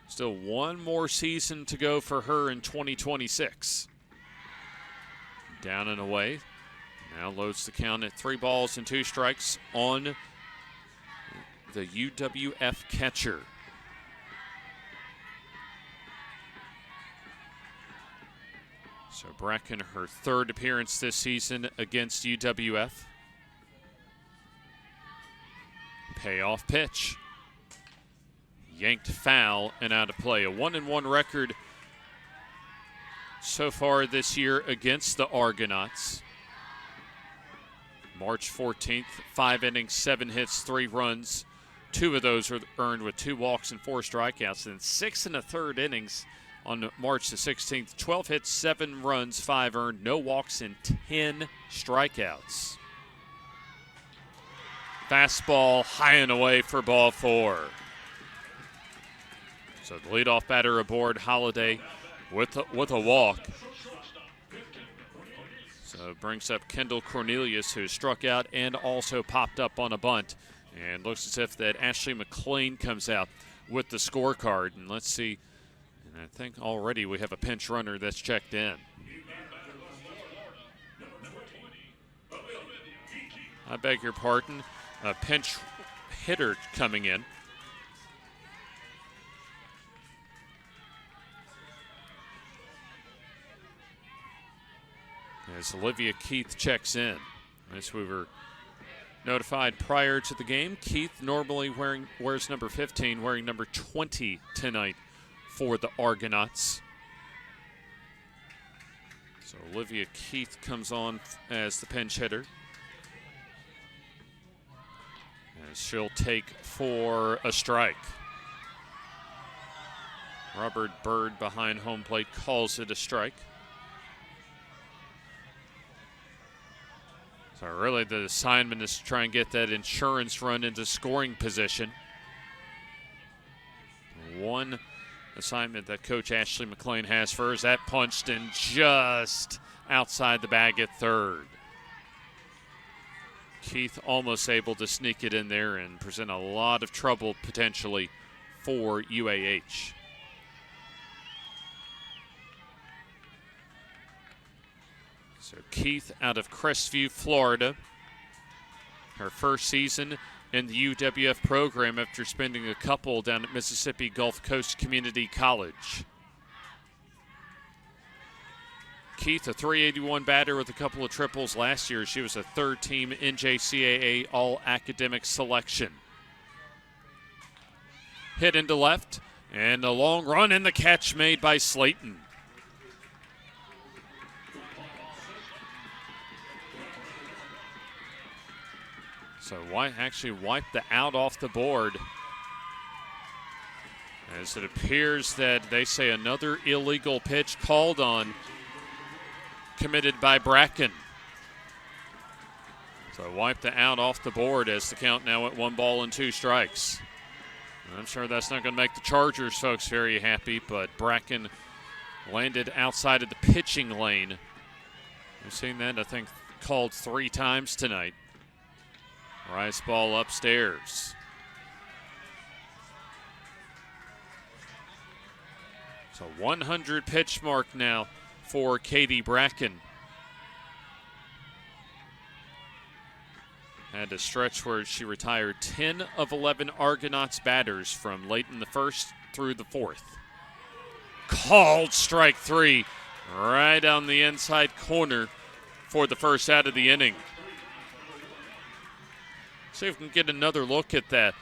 Still 1 more season to go for her in 2026. Down and away. Now loads the count at 3 balls and 2 strikes on the UWF catcher. So Bracken, her 3rd appearance this season against UWF. Payoff pitch. Yanked foul and out of play. A 1-1 record so far this year against the Argonauts. March 14th, 5 innings, 7 hits, 3 runs. 2 of those were earned with 2 walks and 4 strikeouts. Then 6 1/3 innings on March the 16th. 12 hits, 7 runs, 5 earned, no walks, and 10 strikeouts. Fastball high and away for ball 4. So the leadoff batter aboard, Holiday, with a walk. So brings up Kendall Cornelius, who struck out and also popped up on a bunt. And looks as if that Ashley McLean comes out with the scorecard. And let's see, and I think already we have a pinch runner that's checked in. I beg your pardon, a pinch hitter coming in. As Olivia Keith checks in. As we were notified prior to the game, Keith normally wears number 15, wearing number 20 tonight for the Argonauts. So Olivia Keith comes on as the pinch hitter. As she'll take for a strike. Robert Bird behind home plate calls it a strike. So really the assignment is to try and get that insurance run into scoring position. One assignment that Coach Ashley McLean has for her is that punched in just outside the bag at 3rd. Keith almost able to sneak it in there and present a lot of trouble potentially for UAH. So Keith out of Crestview, Florida. Her first season in the UWF program after spending a couple down at Mississippi Gulf Coast Community College. Keith, a .381 batter with a couple of triples last year. She was a 3rd-team NJCAA All-Academic selection. Hit into left, and a long run in the catch made by Slayton. So White actually wiped the out off the board, as it appears that they say another illegal pitch called on, committed by Bracken. So wipe the out off the board as the count now at 1 ball and 2 strikes. And I'm sure that's not going to make the Chargers folks very happy, but Bracken landed outside of the pitching lane. We've seen that, I think, called 3 times tonight. Rice ball upstairs. So 100 pitch mark now for Katie Bracken. Had a stretch where she retired 10 of 11 Argonauts batters from late in the 1st through the 4th. Called strike 3 right on the inside corner for the first out of the inning. See if we can get another look at that,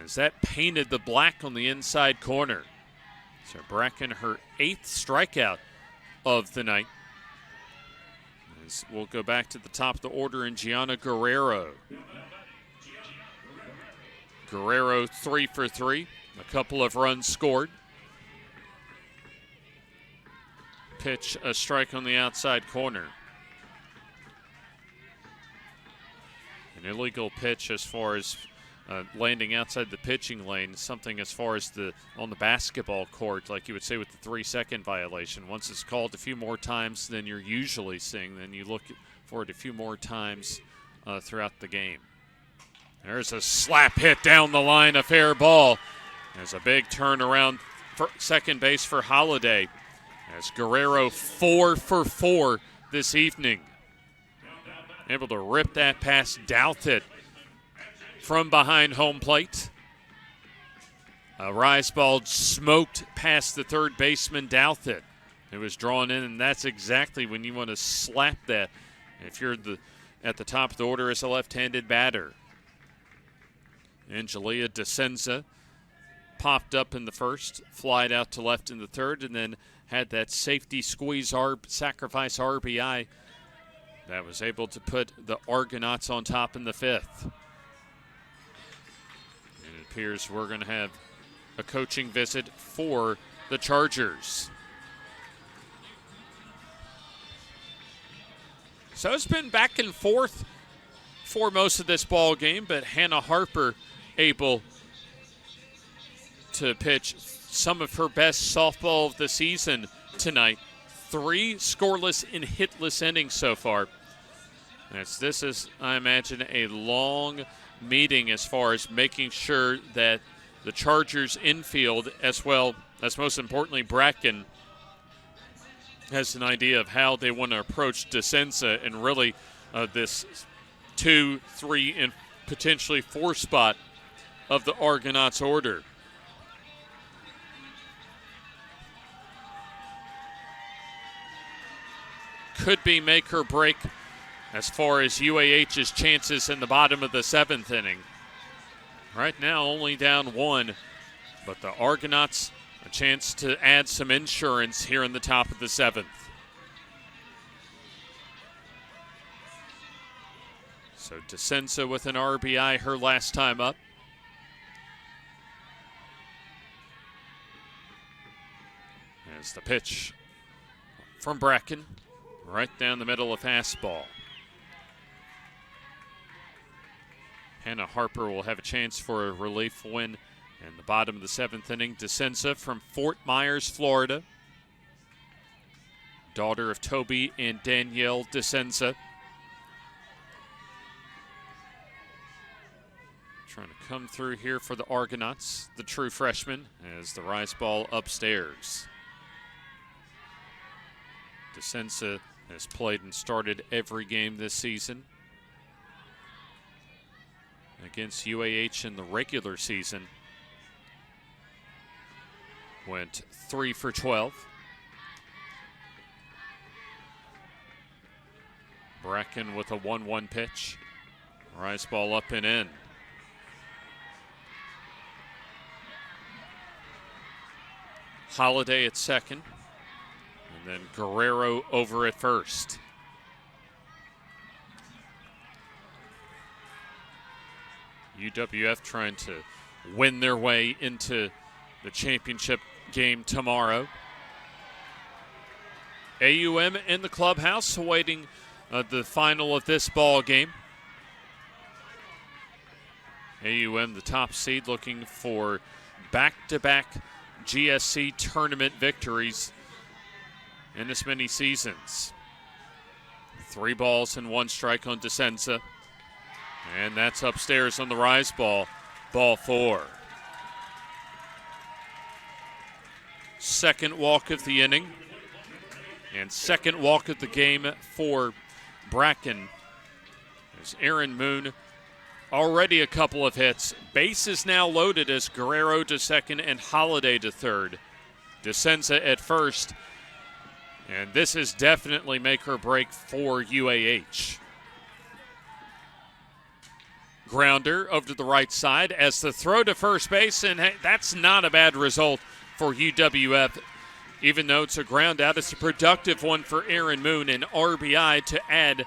as that painted the black on the inside corner. So Bracken, her 8th strikeout of the night. As we'll go back to the top of the order in Gianna Guerrero. Guerrero 3 for 3, a couple of runs scored. Pitch, a strike on the outside corner. An illegal pitch as far as landing outside the pitching lane, something as far as on the basketball court, like you would say with the 3-second violation. Once it's called a few more times than you're usually seeing, then you look for it a few more times throughout the game. There's a slap hit down the line, a fair ball. There's a big turnaround for second base for Holiday, as Guerrero 4 for 4 this evening. able to rip that past Douthit from behind home plate. A rise ball smoked past the third baseman Douthit. It was drawn in, and that's exactly when you want to slap that if you're at the top of the order as a left-handed batter. Angelia DeSenza popped up in the first, flied out to left in the third, and then had that safety squeeze sacrifice RBI that was able to put the Argonauts on top in the fifth. And it appears we're going to have a coaching visit for the Chargers. So it's been back and forth for most of this ball game, but Hannah Harper able to pitch some of her best softball of the season tonight. 3 scoreless and hitless innings so far. This is, I imagine, a long meeting as far as making sure that the Chargers infield, as well as most importantly Bracken, has an idea of how they want to approach DeSenza and really this 2, 3, and potentially 4 spot of the Argonauts order. Could be make or break as far as UAH's chances in the bottom of the 7th inning. Right now only down 1, but the Argonauts a chance to add some insurance here in the top of the 7th. So DeSenza with an RBI her last time up. As the pitch from Bracken, right down the middle of fastball. Hannah Harper will have a chance for a relief win in the bottom of the 7th inning. DeSenza from Fort Myers, Florida. Daughter of Toby and Danielle DeSenza. Trying to come through here for the Argonauts, the true freshman, as the rise ball upstairs. DeSenza has played and started every game this season against UAH in the regular season. Went 3 for 12. Bracken with a 1-1 pitch. Rise ball up and in. Holiday at second. And then Guerrero over at first. UWF trying to win their way into the championship game tomorrow. AUM in the clubhouse awaiting the final of this ball game. AUM, the top seed, looking for back-to-back GSC tournament victories in as many seasons. 3 balls and 1 strike on DeSenza. And that's upstairs on the rise ball. Ball 4. Second walk of the inning. And second walk of the game for Bracken. As Aaron Moon already a couple of hits. Bases now loaded as Guerrero to second and Holiday to third. DeSenza at first. And this is definitely make or break for UAH. Grounder over to the right side as the throw to first base, and hey, that's not a bad result for UWF. Even though it's a ground out, it's a productive one for Aaron Moon, an RBI to add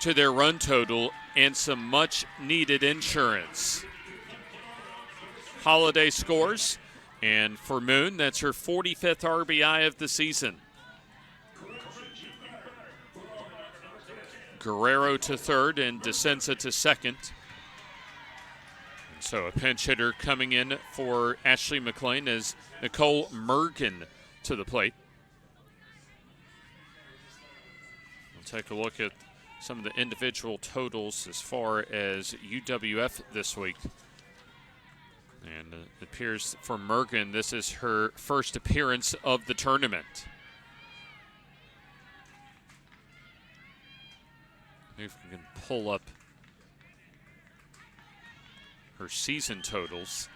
to their run total and some much needed insurance. Holiday scores, and for Moon, that's her 45th RBI of the season. Guerrero to third and DeSenza to second. And so a pinch hitter coming in for Ashley McLean is Nicole Mergen to the plate. We'll take a look at some of the individual totals as far as UWF this week. And it appears for Mergen, this is her first appearance of the tournament. if we can pull up her season totals.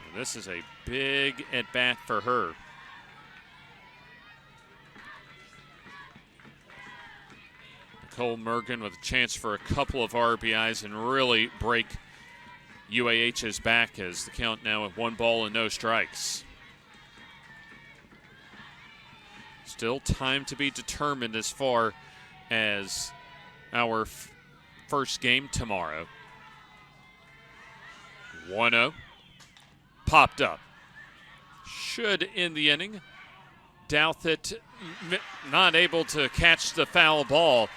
Well, this is a big at-bat for her. Nicole Mergen with a chance for a couple of RBIs and really break UAH's back as the count now at 1 ball and no strikes. Still time to be determined as far as our first game tomorrow. 1-0. Popped up. Should end the inning. Douthit not able to catch the foul ball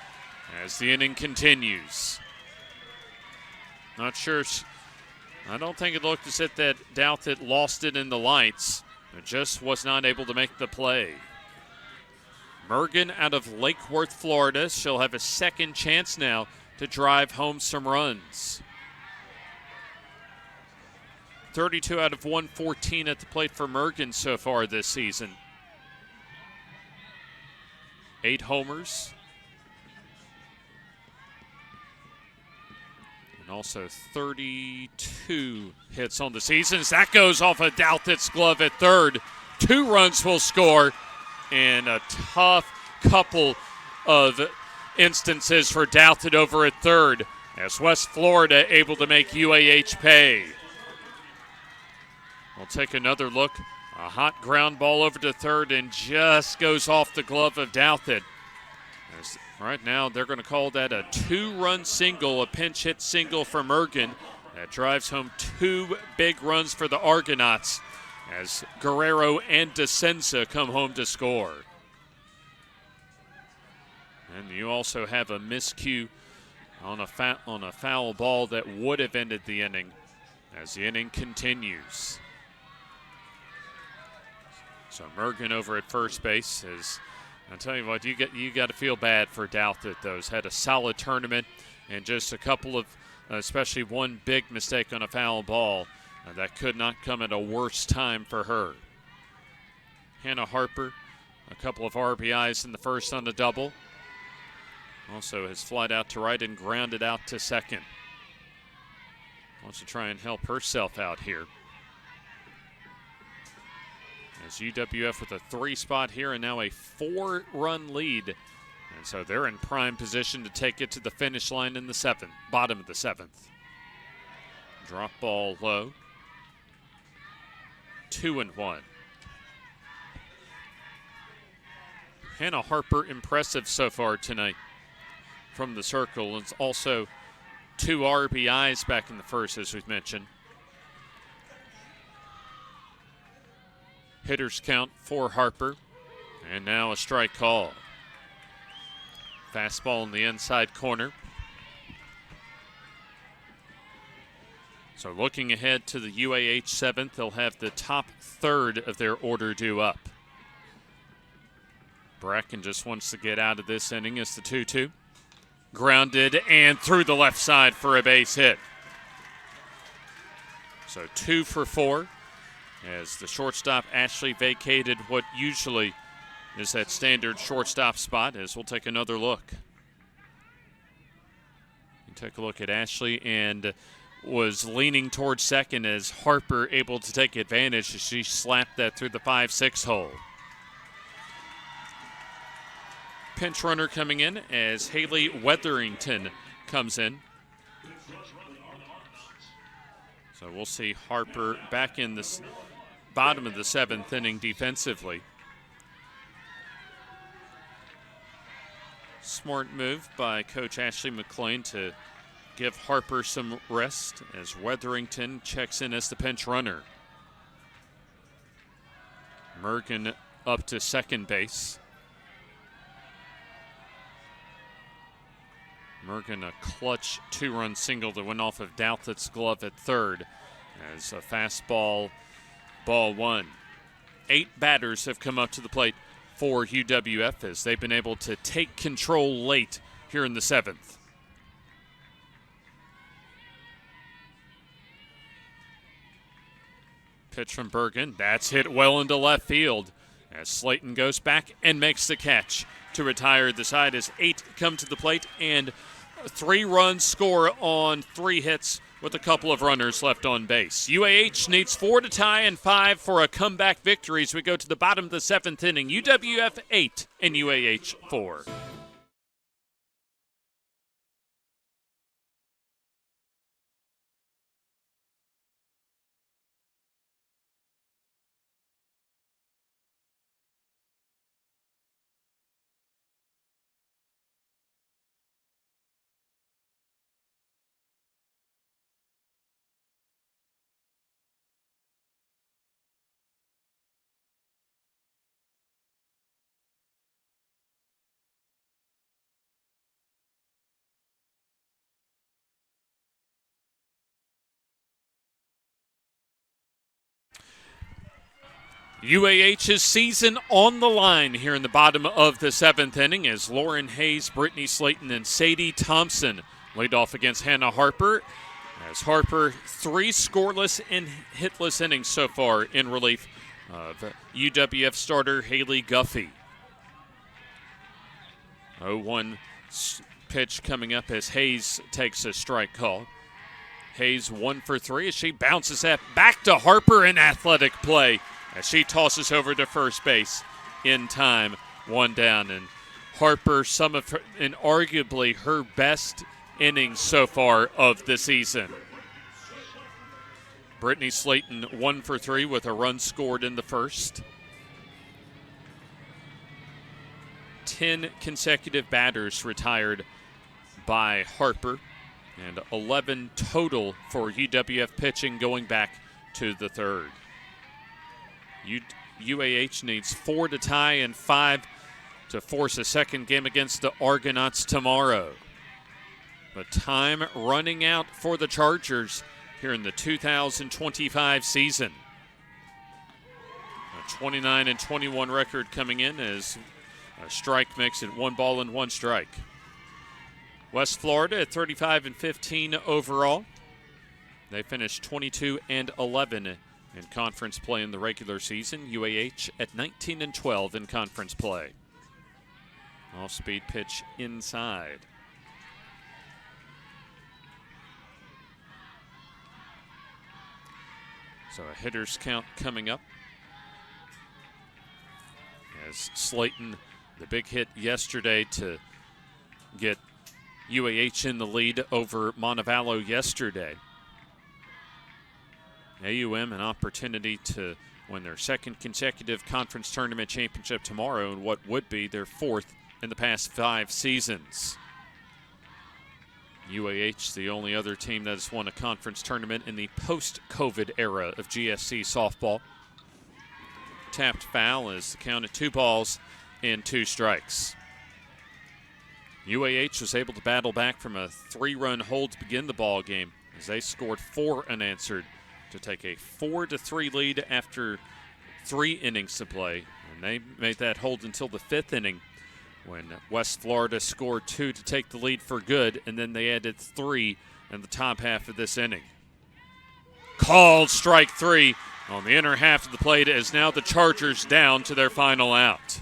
as the inning continues. Not sure. I don't think it looked as if that Douthit lost it in the lights. It just was not able to make the play. Mergen out of Lake Worth, Florida. She'll have a second chance now to drive home some runs. 32 out of 114 at the plate for Mergen so far this season. 8 homers. And also 32 hits on the season. As that goes off of Douthit's glove at third. 2 runs will score. And a tough couple of instances for Douthit over at third as West Florida able to make UAH pay. We'll take another look. A hot ground ball over to third and just goes off the glove of Douthit. As right now they're going to call that a 2-run single, a pinch hit single for Mergen. That drives home 2 big runs for the Argonauts as Guerrero and DeSenza come home to score. And you also have a miscue on a foul ball that would have ended the inning as the inning continues. So Mergen over at first base is, I'll tell you what, you got to feel bad for Douthit, though. He's had a solid tournament and just a couple of, especially one big mistake on a foul ball. That could not come at a worse time for her. Hannah Harper, a couple of RBIs in the first on the double. Also has flied out to right and grounded out to second. Wants to try and help herself out here. As UWF with a 3 spot here and now a 4-run lead. And so they're in prime position to take it to the finish line in the 7th, bottom of the 7th. Drop ball low. 2-1. Hannah Harper impressive so far tonight from the circle. It's also 2 RBIs back in the first, as we've mentioned. Hitters count for Harper. And now a strike call. Fastball in the inside corner. So looking ahead to the UAH 7th, they'll have the top third of their order due up. Bracken just wants to get out of this inning as the 2-2. Grounded and through the left side for a base hit. So 2 for 4 as the shortstop Ashley vacated what usually is that standard shortstop spot, as we'll take another look. You take a look at Ashley and was leaning towards second as Harper able to take advantage as she slapped that through the 5-6 hole. Pinch runner coming in as Haley Wetherington comes in. So we'll see Harper back in the bottom of the 7th inning defensively. Smart move by Coach Ashley McClain to give Harper some rest as Wetherington checks in as the pinch runner. Mergen up to second base. Mergen a clutch 2-run single that went off of Douthit's glove at third as a fastball, ball 1. 8 batters have come up to the plate for UWF as they've been able to take control late here in the 7th. Pitch from Bergen. That's hit well into left field. as Slayton goes back and makes the catch to retire the side as 8 come to the plate and 3 runs score on 3 hits with a couple of runners left on base. UAH needs 4 to tie and 5 for a comeback victory as we go to the bottom of the 7th inning. UWF 8 and UAH 4. UAH's season on the line here in the bottom of the 7th inning as Lauren Hayes, Brittany Slayton, and Sadie Thompson lead off against Hannah Harper. As Harper 3 scoreless and hitless innings so far in relief of UWF starter Haley Guffey. 0-1 pitch coming up as Hayes takes a strike call. Hayes 1 for 3 as she bounces that back to Harper in athletic play as she tosses over to first base in time, 1 down. And Harper, some of her, and arguably her best innings so far of the season. Brittany Slayton 1 for 3 with a run scored in the first. 10 consecutive batters retired by Harper and 11 total for UWF pitching going back to the third. UAH needs 4 to tie and 5 to force a second game against the Argonauts tomorrow. But time running out for the Chargers here in the 2025 season. A 29-21 record coming in as a strike makes it 1 ball and 1 strike. West Florida at 35-15 overall. They finished 22-11 in conference play in the regular season. UAH at 19-12 in conference play. Off-speed pitch inside. So a hitter's count coming up. As Slayton, the big hit yesterday to get UAH in the lead over Montevallo yesterday. AUM an opportunity to win their 2nd consecutive conference tournament championship tomorrow and what would be their 4th in the past 5 seasons. UAH, the only other team that has won a conference tournament in the post-COVID era of GSC softball. Tapped foul is the count at 2 balls and 2 strikes. UAH was able to battle back from a 3-run hold to begin the ball game as they scored 4 unanswered to take a 4-3 lead after 3 innings to play. And they made that hold until the 5th inning when West Florida scored 2 to take the lead for good, and then they added 3 in the top half of this inning. Called strike 3 on the inner half of the plate as now the Chargers down to their final out.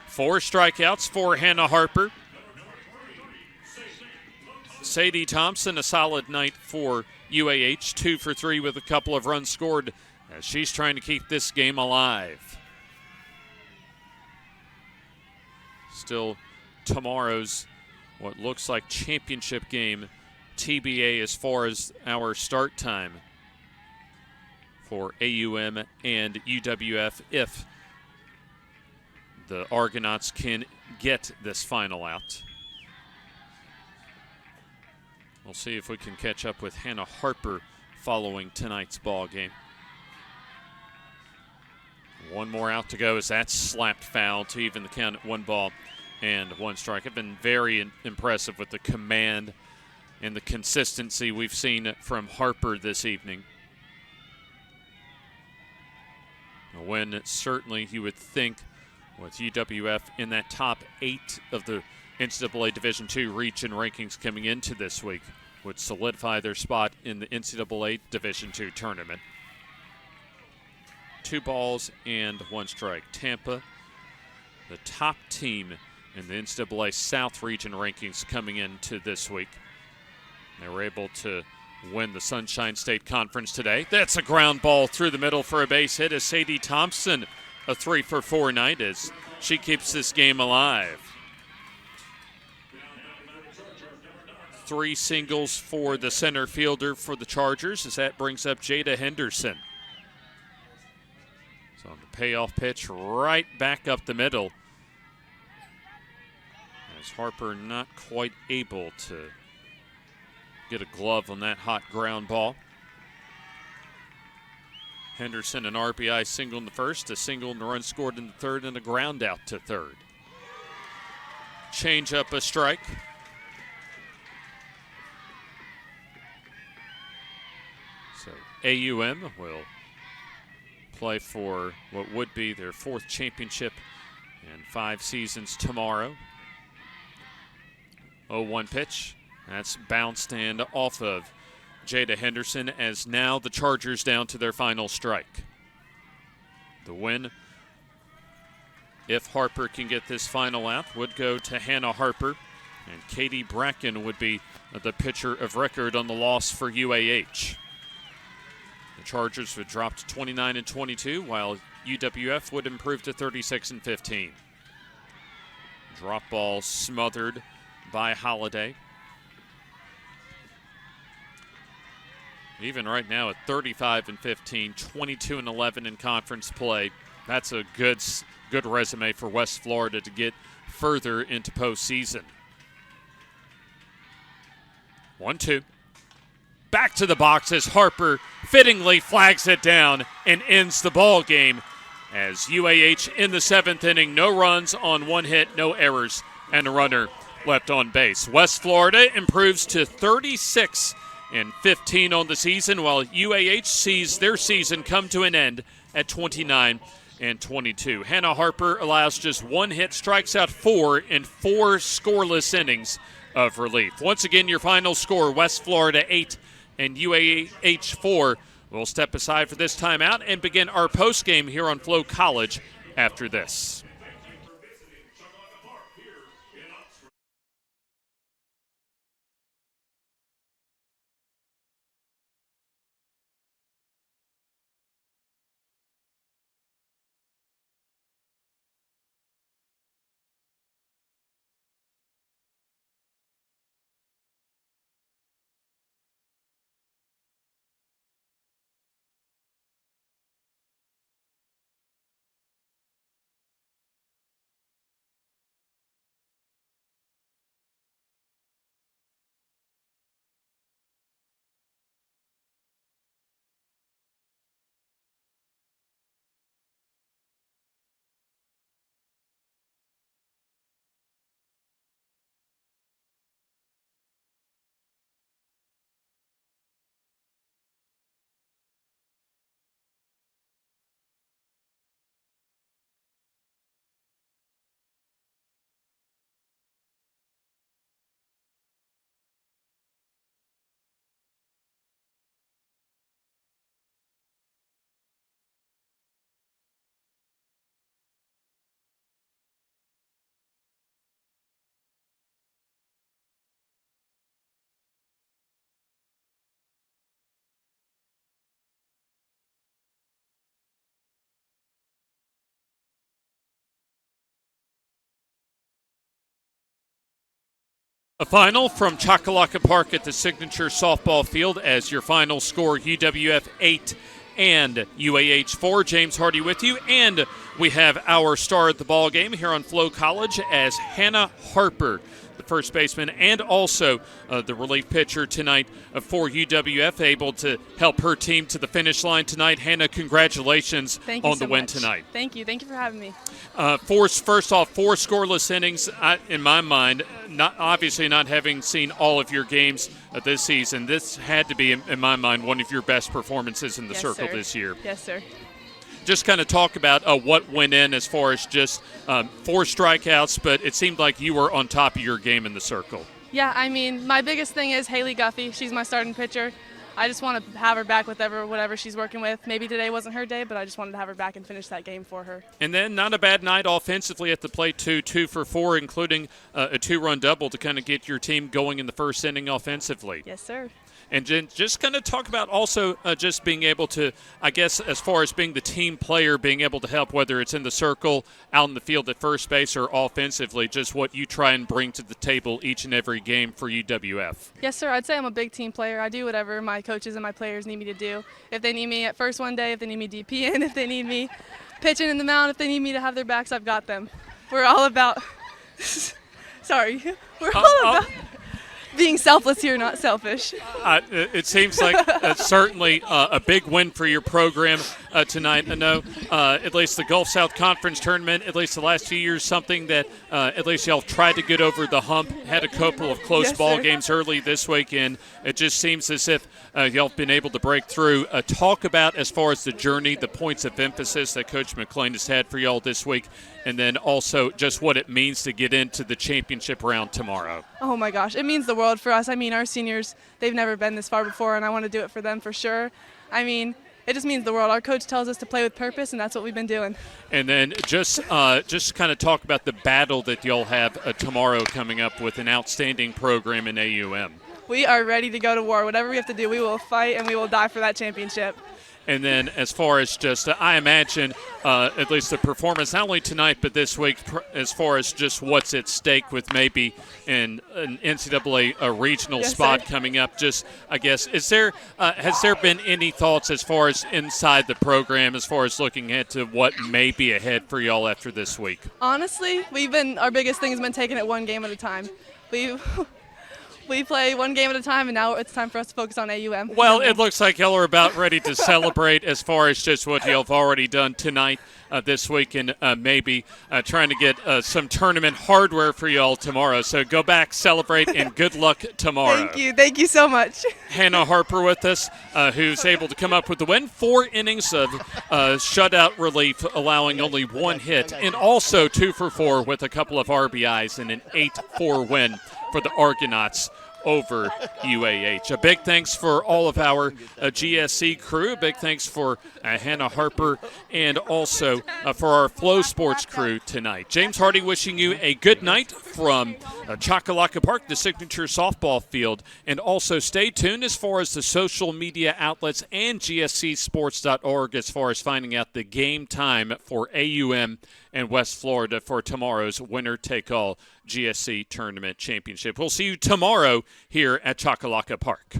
4 strikeouts for Hannah Harper. Sadie Thompson, a solid night for UAH, 2 for 3 with a couple of runs scored as she's trying to keep this game alive. Still tomorrow's what looks like championship game, TBA as far as our start time for AUM and UWF if the Argonauts can get this final out. We'll see if we can catch up with Hannah Harper following tonight's ball game. 1 more out to go as that's slapped foul to even the count at 1 ball and 1 strike. I've been very impressive with the command and the consistency we've seen from Harper this evening. When certainly you would think with UWF in that top 8 of the NCAA Division II region rankings coming into this week would solidify their spot in the NCAA Division II tournament. 2 balls and 1 strike. Tampa, the top team in the NCAA South Region rankings coming into this week. They were able to win the Sunshine State Conference today. That's a ground ball through the middle for a base hit as Sadie Thompson, a 3-for-4 night as she keeps this game alive. 3 singles for the center fielder for the Chargers as that brings up Jada Henderson. So on the payoff pitch right back up the middle as Harper not quite able to get a glove on that hot ground ball. Henderson an RBI single in the first, a single and a run scored in the third, and a ground out to third. Change up a strike. So AUM will play for what would be their 4th championship in 5 seasons tomorrow. 0-1 pitch. That's bounced and off of Jada Henderson as now the Chargers down to their final strike. The win, if Harper can get this final out, would go to Hannah Harper, and Katie Bracken would be the pitcher of record on the loss for UAH. The Chargers would drop to 29-22, while UWF would improve to 36-15. Drop ball smothered by Holiday. Even right now at 35-15, 22-11 in conference play, that's a good resume for West Florida to get further into postseason. 1-2. Back to the box as Harper fittingly flags it down and ends the ball game as UAH in the 7th inning, no runs on 1 hit, no errors, and a runner left on base. West Florida improves to 36-15 on the season, while UAH sees their season come to an end at 29-22. Hannah Harper allows just 1 hit, strikes out 4 in 4 scoreless innings of relief. Once again, your final score, West Florida 8 and UAH 4. We'll step aside for this timeout and begin our postgame here on Flo College after this. A final from Choccolocco Park at the Signature Softball Field as your final score, UWF 8 and UAH 4. James Hardy with you, and we have our star at the ball game here on Flo College as Hannah Harper, the first baseman, and also the relief pitcher tonight for UWF, able to help her team to the finish line tonight. Hannah, congratulations on the win tonight. Thank you for having me. First off, 4 scoreless innings. In my mind, obviously not having seen all of your games this season, this had to be, in my mind, one of your best performances in the circle this year. Yes, sir. Just kind of talk about what went in as far as just 4 strikeouts, but it seemed like you were on top of your game in the circle. Yeah, I mean, my biggest thing is Haley Guffey. She's my starting pitcher. I just want to have her back with whatever she's working with. Maybe today wasn't her day, but I just wanted to have her back and finish that game for her. And then not a bad night offensively at the plate, too. 2 for 4, including a 2-run double to kind of get your team going in the first inning offensively. Yes, sir. And just kind of talk about also just being able to, I guess, as far as being the team player, being able to help, whether it's in the circle, out in the field at first base, or offensively, just what you try and bring to the table each and every game for UWF. Yes, sir. I'd say I'm a big team player. I do whatever my coaches and my players need me to do. If they need me at first one day, if they need me DPing, if they need me pitching in the mound, if they need me to have their backs, I've got them. We're all about sorry. We're all about being selfless here, not selfish. It seems like certainly a big win for your program tonight. I know at least the Gulf South Conference tournament, at least the last few years, something that at least y'all tried to get over the hump, had a couple of close ball games early this weekend. It just seems as if y'all have been able to break through. Talk about as far as the journey, the points of emphasis that Coach McClain has had for y'all this week, and then also just what it means to get into the championship round tomorrow. Oh, my gosh. It means the world for us. I mean, our seniors, they've never been this far before, and I want to do it for them for sure. I mean, it just means the world. Our coach tells us to play with purpose, and that's what we've been doing. And then just kind of talk about the battle that y'all have tomorrow coming up with an outstanding program in AUM. We are ready to go to war. Whatever we have to do, we will fight, and we will die for that championship. And then as far as just, I imagine, at least the performance, not only tonight but this week, as far as just what's at stake with maybe an NCAA regional spot coming up, just, I guess, has there been any thoughts as far as inside the program, as far as looking ahead to what may be ahead for y'all after this week? Honestly, our biggest thing has been taking it one game at a time. We play one game at a time, and now it's time for us to focus on AUM. Well, it looks like y'all are about ready to celebrate as far as just what y'all have already done tonight, this week, and maybe trying to get some tournament hardware for y'all tomorrow. So go back, celebrate, and good luck tomorrow. Thank you. Thank you so much. Hannah Harper with us, who's able to come up with the win. 4 innings of shutout relief, allowing only 1 hit, and also 2 for 4 with a couple of RBIs and an 8-4 win for the Argonauts over UAH. A big thanks for all of our GSC crew. A big thanks for Hannah Harper, and also for our Flow Sports crew tonight. James Hardy wishing you a good night from Choccolocco Park, the signature softball field. And also stay tuned as far as the social media outlets and gscsports.org as far as finding out the game time for AUM and West Florida for tomorrow's winner-take-all GSC Tournament Championship. We'll see you tomorrow here at Choccolocco Park.